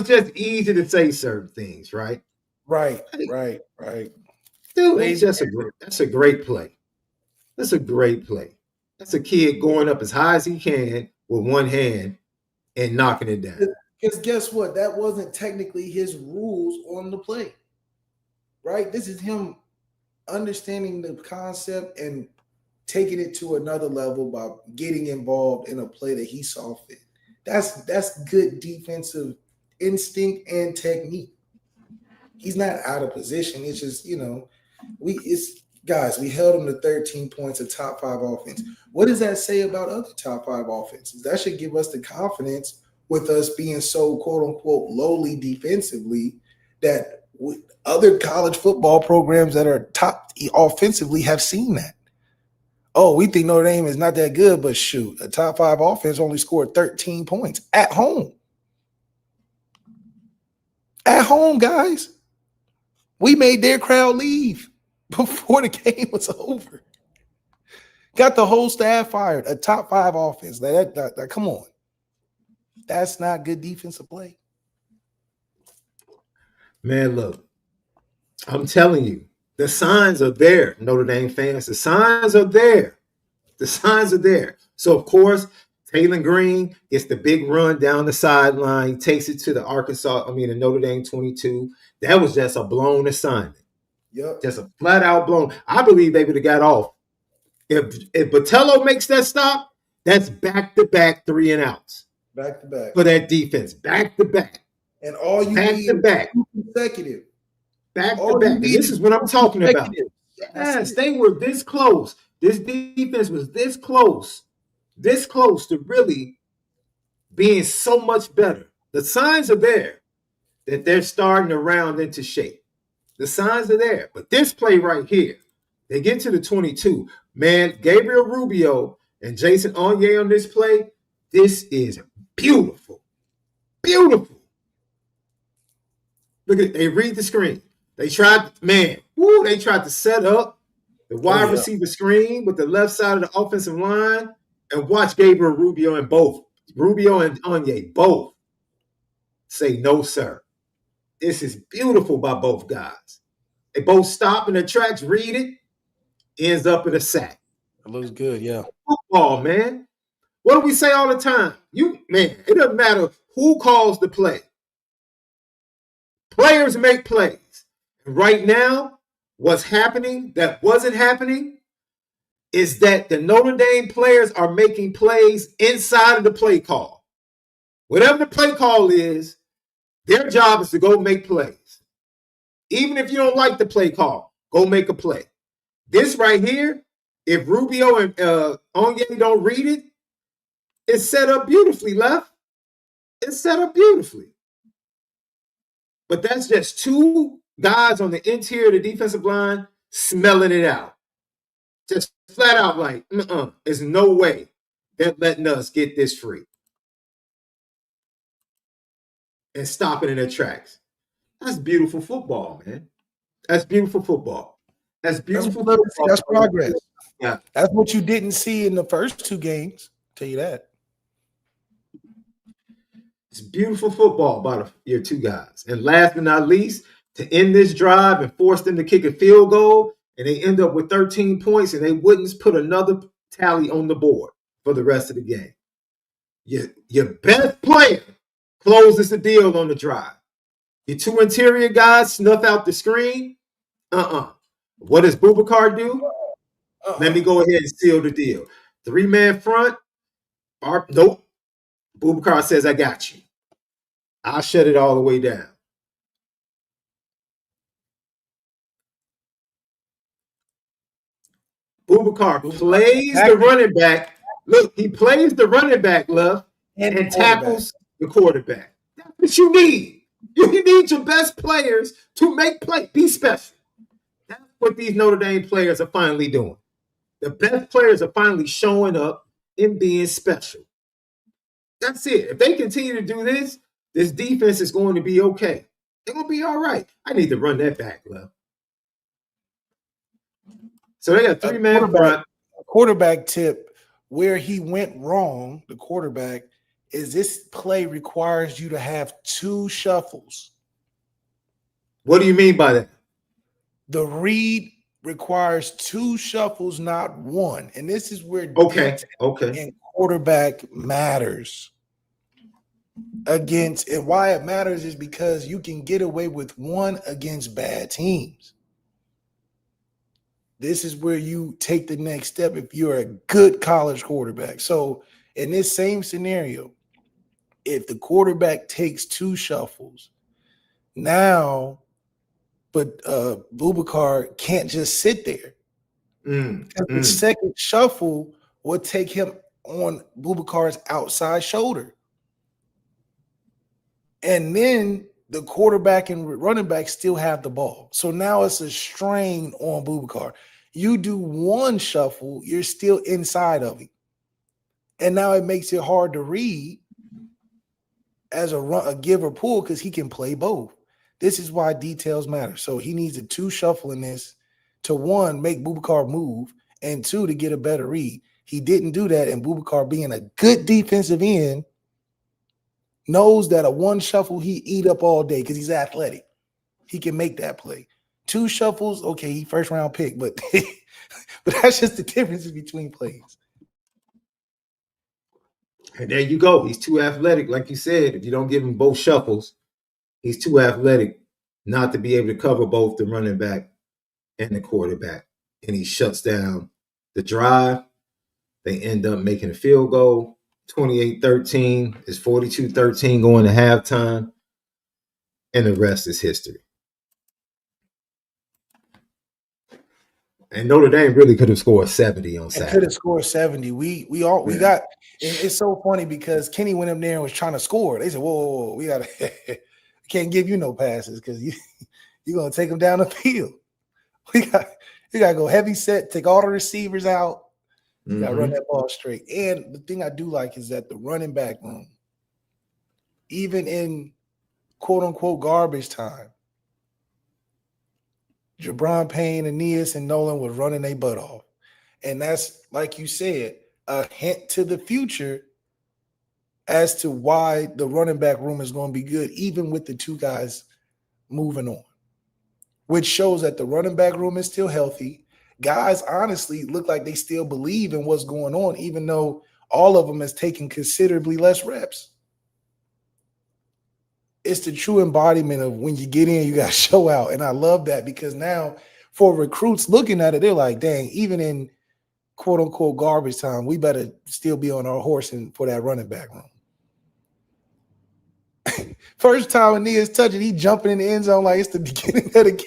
just easy to say certain things, right? Right. Dude, that's a great play. That's a great play. That's a kid going up as high as he can with one hand and knocking it down. Because guess what? That wasn't technically his rules on the play. Right? This is him understanding the concept and taking it to another level by getting involved in a play that he saw fit. That's good defensive instinct and technique. He's not out of position. It's just, we held him to 13 points, a top 5 offense. What does that say about other top 5 offenses? That should give us the confidence with us being so quote unquote lowly defensively that other college football programs that are top offensively have seen that. Oh, we think Notre Dame is not that good, but shoot, a top 5 offense only scored 13 points at home. At home, guys. We made their crowd leave before the game was over. Got the whole staff fired. A top 5 offense. That come on. That's not good defensive play. Man, look, I'm telling you, the signs are there, Notre Dame fans. The signs are there. The signs are there. So, of course, Taylor Green gets the big run down the sideline, takes it to the Notre Dame 22. That was just a blown assignment. Yep. Just a flat out blown. I believe they would have got off. If Botello makes that stop, that's back-to-back 3 and outs. Back to back. For that defense. Back-to-back. And all you back need to back. consecutive. Back-to-back. And this is what I'm talking about. Yes, they were this close. This defense was this close to really being so much better. The signs are there that they're starting to round into shape. The signs are there. But this play right here, they get to the 22. Man, Gabriel Rubio and Jason Onye on this play, this is beautiful. Beautiful. Look at it. They read the screen. They tried to set up the wide receiver screen with the left side of the offensive line and watch Gabriel Rubio and Onye both say, no, sir. This is beautiful by both guys. They both stop in their tracks, read it, ends up in a sack. It looks good, yeah. Football, man. What do we say all the time? It doesn't matter who calls the play. Players make plays. And right now, what's happening that wasn't happening is that the Notre Dame players are making plays inside of the play call. Whatever the play call is, their job is to go make plays. Even if you don't like the play call, go make a play. This right here, if Rubio and Onye don't read it, it's set up beautifully, left. It's set up beautifully. But that's just 2 guys on the interior of the defensive line smelling it out. Just flat out like, there's no way they're letting us get this free. And stop it in their tracks. That's beautiful football, man. That's beautiful football. That's beautiful football. That's progress. Yeah. That's what you didn't see in the first 2 games. I'll tell you that. It's beautiful football by your 2 guys. And last but not least, to end this drive and force them to kick a field goal, and they end up with 13 points, and they wouldn't put another tally on the board for the rest of the game. Your best player closes the deal on the drive. Your 2 interior guys snuff out the screen. What does Boubacar do? Let me go ahead and seal the deal. 3-man front. Nope. Boubacar says, I got you. I'll shut it all the way down. Boubacar plays the running back. Look, he plays the running back, left, and tackles the quarterback. That's what you need. You need your best players to make play. Be special. That's what these Notre Dame players are finally doing. The best players are finally showing up and being special. That's it. If they continue to do this, this defense is going to be okay. They're going to be all right. I need to run that back, left. So they got 3-man front. Quarterback tip, where he went wrong, the quarterback, is this play requires you to have 2 shuffles. What do you mean by that? The read requires 2 shuffles, not 1. And this is where and quarterback matters. And why it matters is because you can get away with 1 against bad teams. This is where you take the next step if you're a good college quarterback. So in this same scenario, if the quarterback takes 2 shuffles, now, but Boubacar can't just sit there. The second shuffle will take him on Boubacar's outside shoulder. And then the quarterback and running back still have the ball. So now it's a strain on Boubacar. You do 1 shuffle, you're still inside of him. And now it makes it hard to read as a give or pull because he can play both. This is why details matter. So he needs a 2 shuffle in this to 1, make Boubacar move, and 2, to get a better read. He didn't do that, and Boubacar, being a good defensive end, knows that a 1 shuffle he eat up all day because he's athletic. He can make that play. 2 shuffles, okay, he first round pick, but but that's just the differences between plays. And there you go. He's too athletic, like you said. If you don't give him both shuffles, he's too athletic not to be able to cover both the running back and the quarterback. And he shuts down the drive. They end up making a field goal. 28-13. It's 42-13 going to halftime. And the rest is history. And Notre Dame really could have scored 70 on Saturday. Could have scored 70. We got. It's so funny because Kenny went up there and was trying to score. They said, "Whoa, we got to can't give you no passes because you're gonna take them down the field. You got to go heavy set, take all the receivers out. You got to run that ball straight." And the thing I do like is that the running back room, even in quote unquote garbage time, Jabron Payne, Aeneas, and Nolan was running their butt off. And that's, like you said, a hint to the future as to why the running back room is going to be good, even with the two guys moving on, which shows that the running back room is still healthy. Guys honestly look like they still believe in what's going on, even though all of them has taken considerably less reps. It's the true embodiment of when you get in, you got to show out. And I love that because now for recruits looking at it, they're like, dang, even in quote unquote garbage time, we better still be on our horse for that running back room. First time Aeneas touching, he jumping in the end zone like it's the beginning of the game.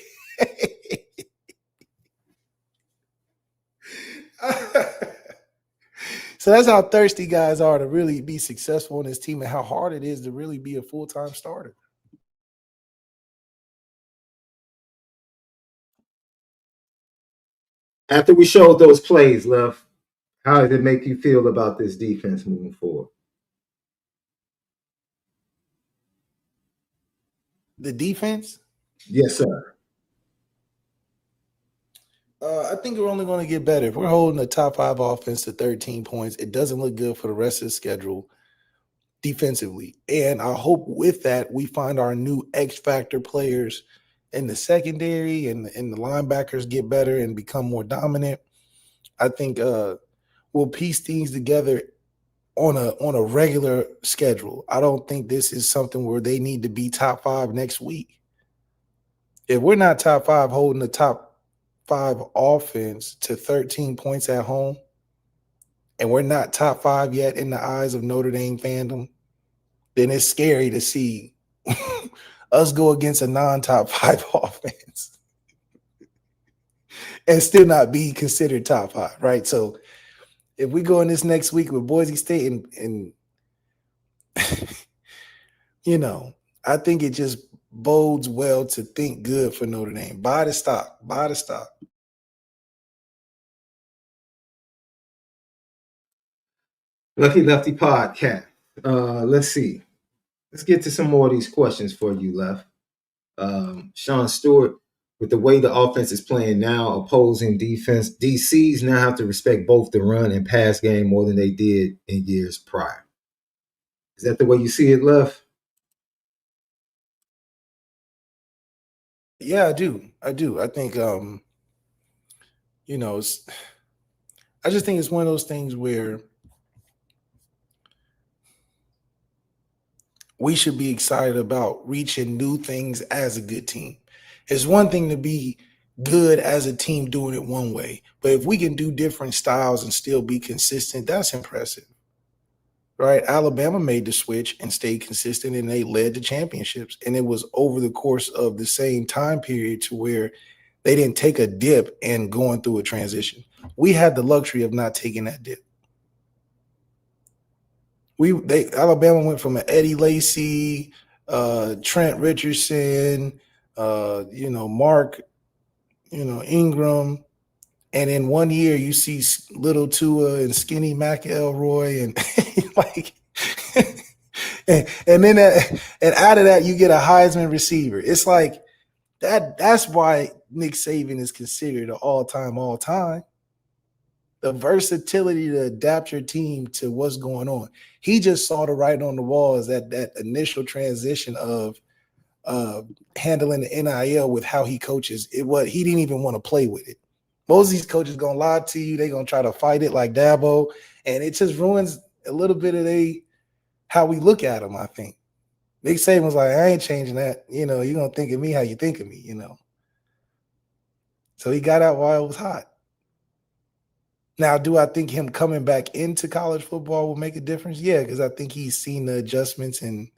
So that's how thirsty guys are to really be successful in this team and how hard it is to really be a full-time starter. After we showed those plays, Love, how did it make you feel about this defense moving forward? The defense? Yes, sir. I think we're only going to get better. If we're holding a top 5 offense to 13 points, it doesn't look good for the rest of the schedule defensively. And I hope with that, we find our new X factor players in the secondary and the linebackers get better and become more dominant. I think we'll piece things together on a regular schedule. I don't think this is something where they need to be top 5 next week. If we're not top 5 holding the top 5 offense to 13 points at home, and we're not top 5 yet in the eyes of Notre Dame fandom, then it's scary to see us go against a non-top 5 offense and still not be considered top 5, right? So if we go in this next week with Boise State and you know, I think it just bodes well to think good for Notre Dame. Buy the stock. Lucky Lefty podcast. Let's see. Let's get to some more of these questions for you, Left. Sean Stewart, with the way the offense is playing now, opposing defense, DCs now have to respect both the run and pass game more than they did in years prior. Is that the way you see it, Left? Yeah, I do. I think, you know, I just think it's one of those things where we should be excited about reaching new things as a good team. It's one thing to be good as a team doing it one way, but if we can do different styles and still be consistent, that's impressive, right? Alabama made the switch and stayed consistent, and they led to championships. And it was over the course of the same time period to where they didn't take a dip and going through a transition. We had the luxury of not taking that dip. Alabama went from an Eddie Lacy, Trent Richardson, Mark, Ingram, and in one year you see little Tua and skinny McElroy and like, and then and out of that you get a Heisman receiver. It's like that. That's why Nick Saban is considered an all-time. The versatility to adapt your team to what's going on. He just saw the writing on the wall as that initial transition of handling the NIL with how he coaches. He didn't even want to play with it. Most of these coaches gonna lie to you. They're gonna try to fight it like Dabo, and it just ruins a little bit of how we look at them, I think. Nick Saban was like, I ain't changing that. You're going to think of me how you think of me, So he got out while it was hot. Now, do I think him coming back into college football will make a difference? Yeah, because I think he's seen the adjustments and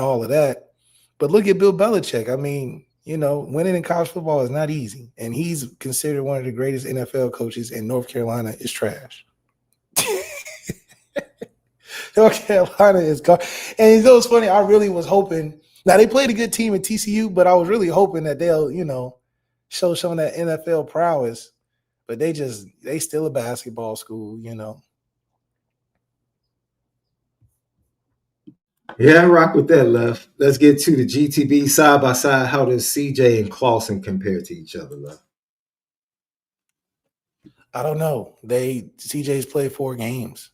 all of that. But look at Bill Belichick. I mean, winning in college football is not easy. And he's considered one of the greatest NFL coaches, and North Carolina is trash. North Carolina is gone. And it's funny, I really was hoping. Now, they played a good team at TCU, but I was really hoping that they'll, show some of that NFL prowess. But they still a basketball school, Yeah, I rock with that, Left. Let's get to the GTB side by side. How does CJ and Clausen compare to each other, Left? I don't know. CJ's played 4 games.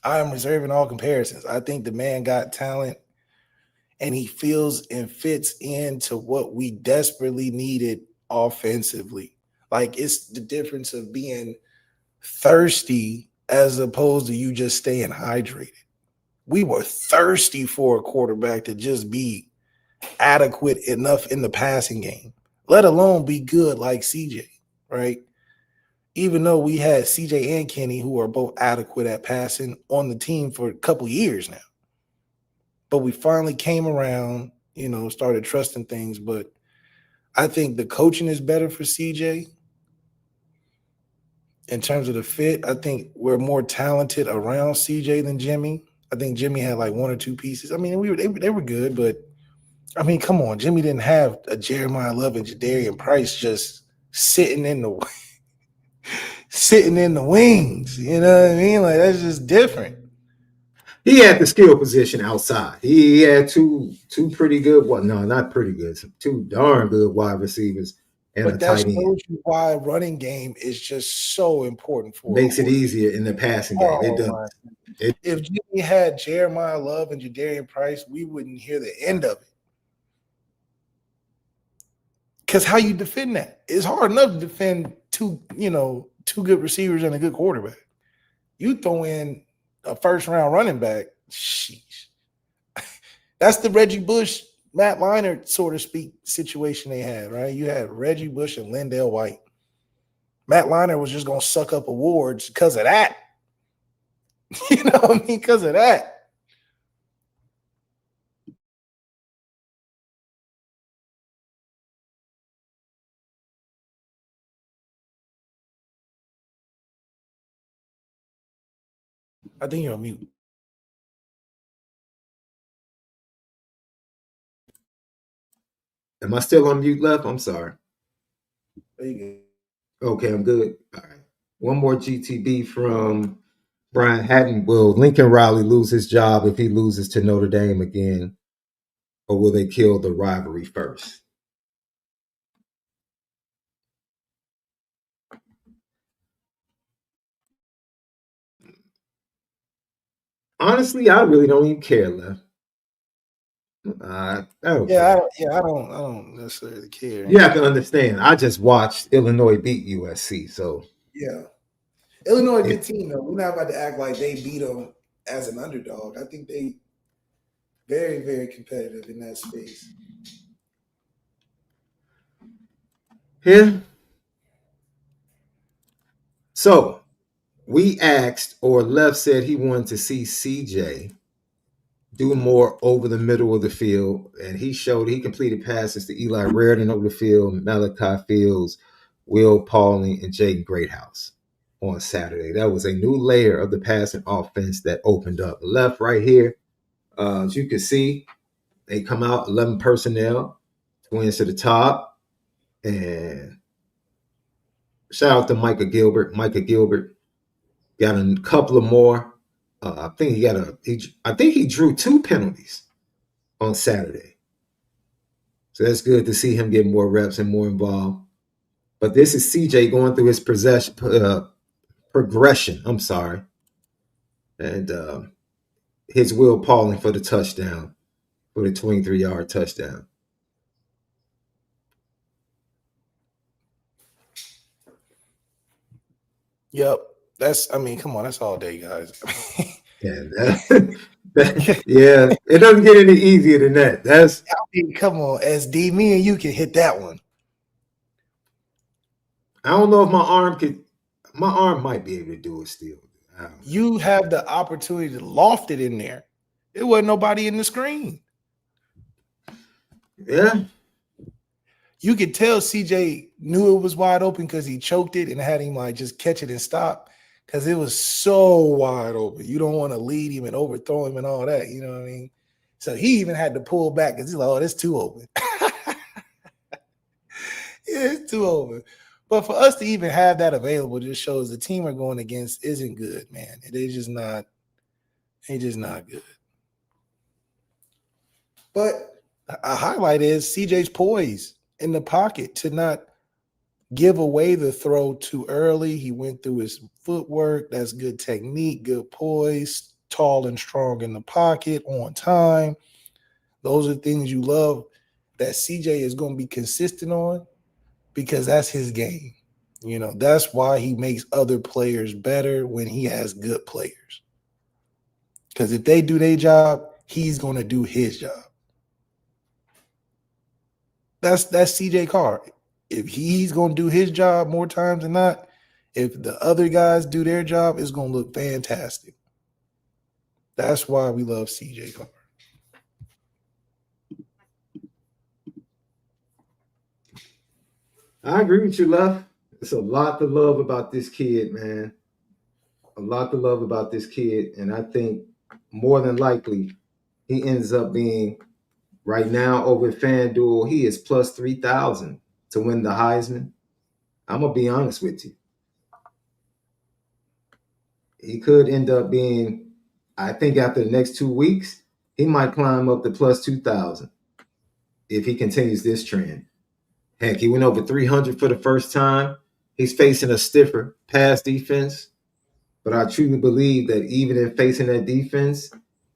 I am reserving all comparisons. I think the man got talent, and he feels and fits into what we desperately needed offensively. Like, it's the difference of being thirsty as opposed to you just staying hydrated. We were thirsty for a quarterback to just be adequate enough in the passing game, let alone be good like CJ, right? Even though we had CJ and Kenny, who are both adequate at passing on the team for a couple years now. But we finally came around, started trusting things. But I think the coaching is better for CJ. In terms of the fit, I think we're more talented around CJ than Jimmy. I think Jimmy had like 1 or 2 pieces. I mean, they were good, but I mean, come on. Jimmy didn't have a Jeremiah Love and Jadarian Price just sitting in the wings. You know what I mean? Like, that's just different. He had the skill position outside. He had two pretty good, not pretty good, 2 darn good wide receivers and a tight end. But that shows you why running game is just so important for makes it easier in the passing game. It does. If Jimmy had Jeremiah Love and Jadarian Price, we wouldn't hear the end of it. Because how you defend that? It's hard enough to defend 2 good receivers and a good quarterback. You throw in a first-round running back, sheesh. That's the Reggie Bush, Matt Leinart, sort of speak situation they had, right? You had Reggie Bush and Lindell White. Matt Leinart was just going to suck up awards because of that. You know what I mean? Because of that. I think you're on mute. Am I still on mute, Left? I'm sorry. There you go. Okay, I'm good. All right. One more GTB from Brian Hatton. Will Lincoln Riley lose his job if he loses to Notre Dame again? Or will they kill the rivalry first? Honestly, I really don't even care, Left. I don't necessarily care. You have to understand. I just watched Illinois beat USC, so yeah, Illinois good team though. We're not about to act like they beat them as an underdog. I think they very, very competitive in that space. Yeah. So we asked, or Left said he wanted to see CJ do more over the middle of the field, and he showed he completed passes to Eli Raridon over the field, MALIK Fields, Will Pauling, and Jaden Greathouse on Saturday. That was a new layer of the passing offense that opened up. Left right here, as you can see, they come out 11 personnel, twins to the top, and shout out to Micah Gilbert. Micah Gilbert got a couple of more. I think he drew 2 penalties on Saturday. So that's good to see him get more reps and more involved. But this is CJ going through his progression. I'm sorry. And his Will Pauling for the touchdown, for the 23-yard touchdown. Yep. That's, I mean, come on, that's all day, guys. Yeah, yeah, it doesn't get any easier than that. That's I mean, come on, SD, me and you can hit that one. I don't know if my arm could. My arm might be able to do it still. You have the opportunity to loft it in there. It wasn't nobody in the screen. Yeah, You could tell CJ knew it was wide open because he choked it and had him like just catch it and stop because it was so wide open. You don't want to lead him and overthrow him and all that. You know what I mean? So he even had to pull back because he's like, oh, that's too open. Yeah, it's too open. But for us to even have that available just shows the team we're going against isn't good, man. It's just not good. But a highlight is CJ's poise in the pocket to not give away the throw too early. He went through his footwork. That's good technique, good poise, tall and strong in the pocket, on time. Those are things you love that CJ is going to be consistent on because that's his game. You know, that's why he makes other players better when he has good players. Because if they do their job, he's going to do his job. That's CJ Carr. If he's going to do his job more times than not, if the other guys do their job, it's going to look fantastic. That's why we love CJ Carr. I agree with you, Left. It's a lot to love about this kid, man. A lot to love about this kid, and I think more than likely he ends up being right now over at FanDuel. He is plus 3,000 to win the Heisman. I'm gonna be honest with you. He could end up being, I think after the next 2 weeks, he might climb up to plus 2,000 if he continues this trend. Heck, he went over 300 for the first time. He's facing a stiffer pass defense, but I truly believe that even in facing that defense,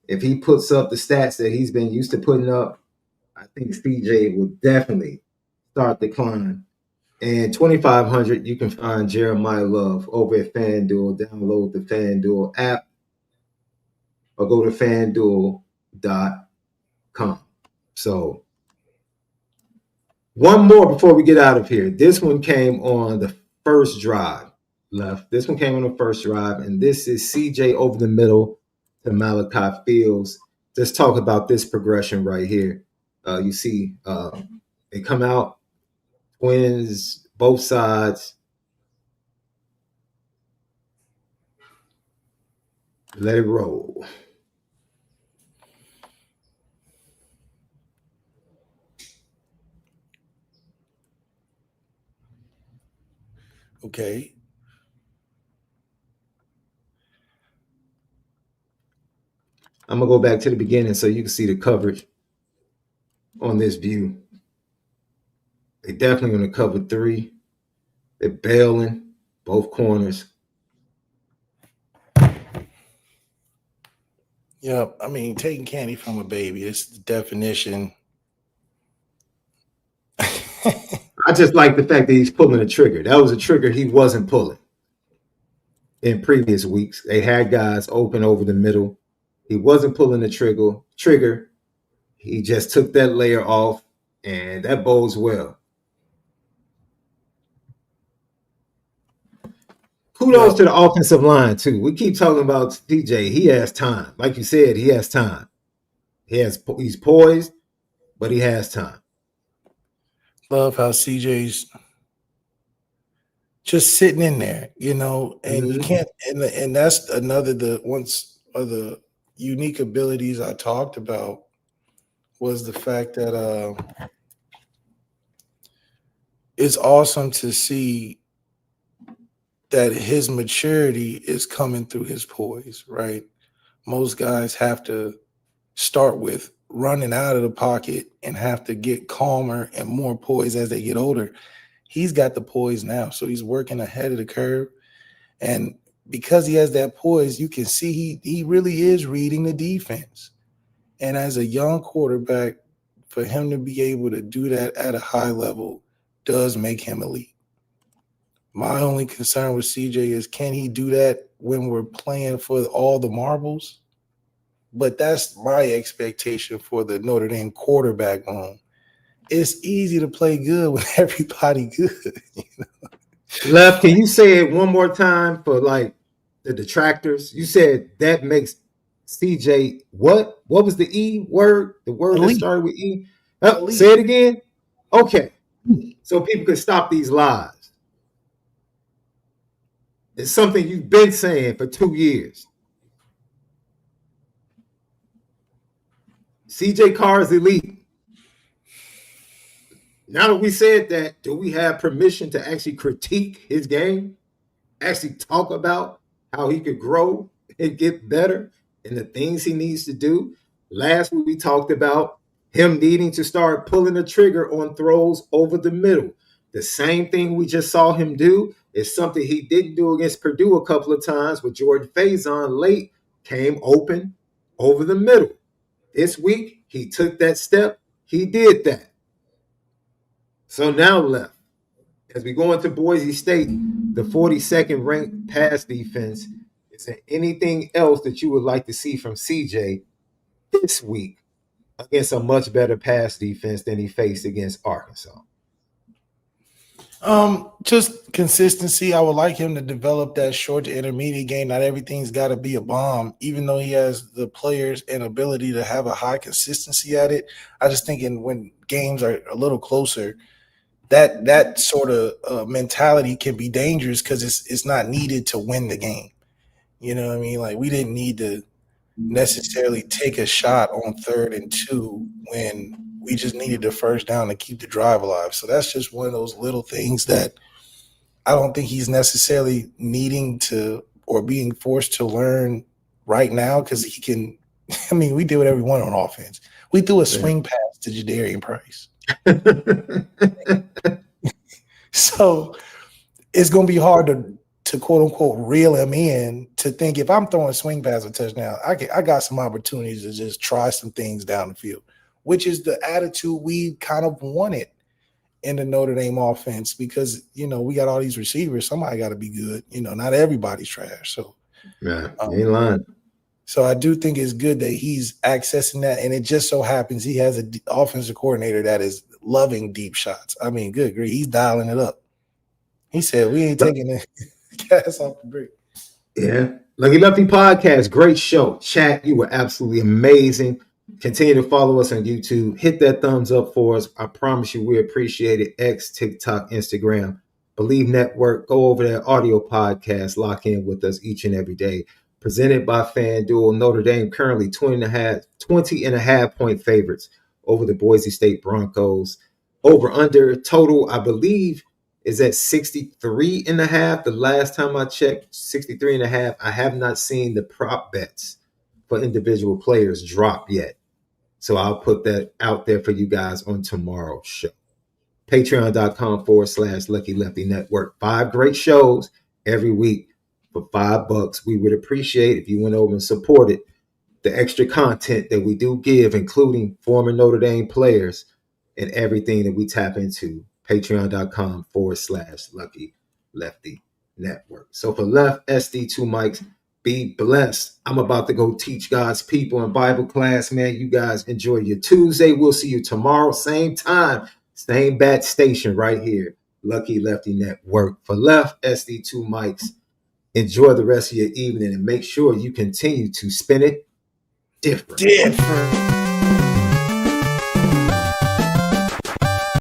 if he puts up the stats that he's been used to putting up, I think CJ will definitely start to climb. And 2,500, you can find Jeremiah Love over at FanDuel. Download the FanDuel app or go to FanDuel.com. So one more before we get out of here. This one came on the first drive, Left. This one came on the first drive, and this is CJ over the middle to MALIK Fields. Let's talk about this progression right here. You see they come out, twins, both sides. Let it roll. Okay. I'm going to go back to the beginning so you can see the coverage on this view. They definitely going to cover three. They're bailing both corners. Yeah, I mean, taking candy from a baby, it's the definition. I just like the fact that he's pulling a trigger. That was a trigger he wasn't pulling in previous weeks. They had guys open over the middle. He wasn't pulling the trigger. He just took that layer off, and that bodes well. Kudos to the offensive line, too. We keep talking about CJ. He has time. Like you said, he has time. He's poised, but he has time. Love how CJ's just sitting in there, you know, and you can't, and that's another one of the unique abilities I talked about was the fact that it's awesome to see that his maturity is coming through his poise, right? Most guys have to start with running out of the pocket and have to get calmer and more poised as they get older. He's got the poise now, so he's working ahead of the curve. And because he has that poise, you can see he really is reading the defense. And as a young quarterback, for him to be able to do that at a high level does make him elite. My only concern with CJ is, can he do that when we're playing for all the marbles? But that's my expectation for the Notre Dame quarterback room. It's easy to play good when everybody good. Left, can you say it one more time for like the detractors? You said that makes CJ what? What was the E word? The word that Elite. started with E? Elite. Say it again. Okay. So people can stop these lies. It's something you've been saying for 2 years. CJ Carr is elite. Now that we said that, do we have permission to actually critique his game? Actually talk about how he could grow and get better and the things he needs to do? Last week we talked about him needing to start pulling the trigger on throws over the middle. The same thing we just saw him do is something he didn't do against Purdue a couple of times with Jordan Faison late, came open over the middle. This week, he took that step. He did that. So now Left, as we go into Boise State, the 42nd ranked pass defense, is there anything else that you would like to see from CJ this week against a much better pass defense than he faced against Arkansas? Just consistency. I would like him to develop that short to intermediate game. Not everything's got to be a bomb, even though he has the players and ability to have a high consistency at it. I just think when games are a little closer, that sort of mentality can be dangerous because it's not needed to win the game. You know what I mean? Like, we didn't need to necessarily take a shot on 3rd and 2 when we just needed the first down to keep the drive alive. So that's just one of those little things that I don't think he's necessarily needing to or being forced to learn right now, because he can. I mean, we did whatever we wanted on offense. We threw a swing pass to Jadarian Price. So it's going to be hard to quote unquote reel him in to think, if I'm throwing a swing pass or touchdown, I got some opportunities to just try some things down the field, which is the attitude we kind of wanted in the Notre Dame offense, because, you know, we got all these receivers. Somebody got to be good. You know, not everybody's trash. So, yeah, you ain't lying. So I do think it's good that he's accessing that, and it just so happens he has an offensive coordinator that is loving deep shots. I mean, good grief, he's dialing it up. He said, we ain't taking the gas off the brake. Yeah. Lucky Lefty Podcast, great show. Chat, you were absolutely amazing. Continue to follow us on YouTube. Hit that thumbs up for us. I promise you we appreciate it. X, TikTok, Instagram, Bleav Network. Go over that audio podcast. Lock in with us each and every day. Presented by FanDuel. Notre Dame currently 20 and a half point favorites over the Boise State Broncos. Over under total, I believe, is at 63 and a half. The last time I checked, 63 and a half. I have not seen the prop bets for individual players drop yet. So I'll put that out there for you guys on tomorrow's show. Patreon.com/Lucky Lefty Network. 5 great shows every week for $5. We would appreciate if you went over and supported the extra content that we do give, including former Notre Dame players and everything that we tap into. Patreon.com/Lucky Lefty Network. So for Left, SD2 Mics, be blessed. I'm about to go teach God's people in Bible class, man. You guys enjoy your Tuesday. We'll see you tomorrow, same time, same bat station right here. Lucky Lefty Network. For Left, SD2 Mics, enjoy the rest of your evening and make sure you continue to spin it different.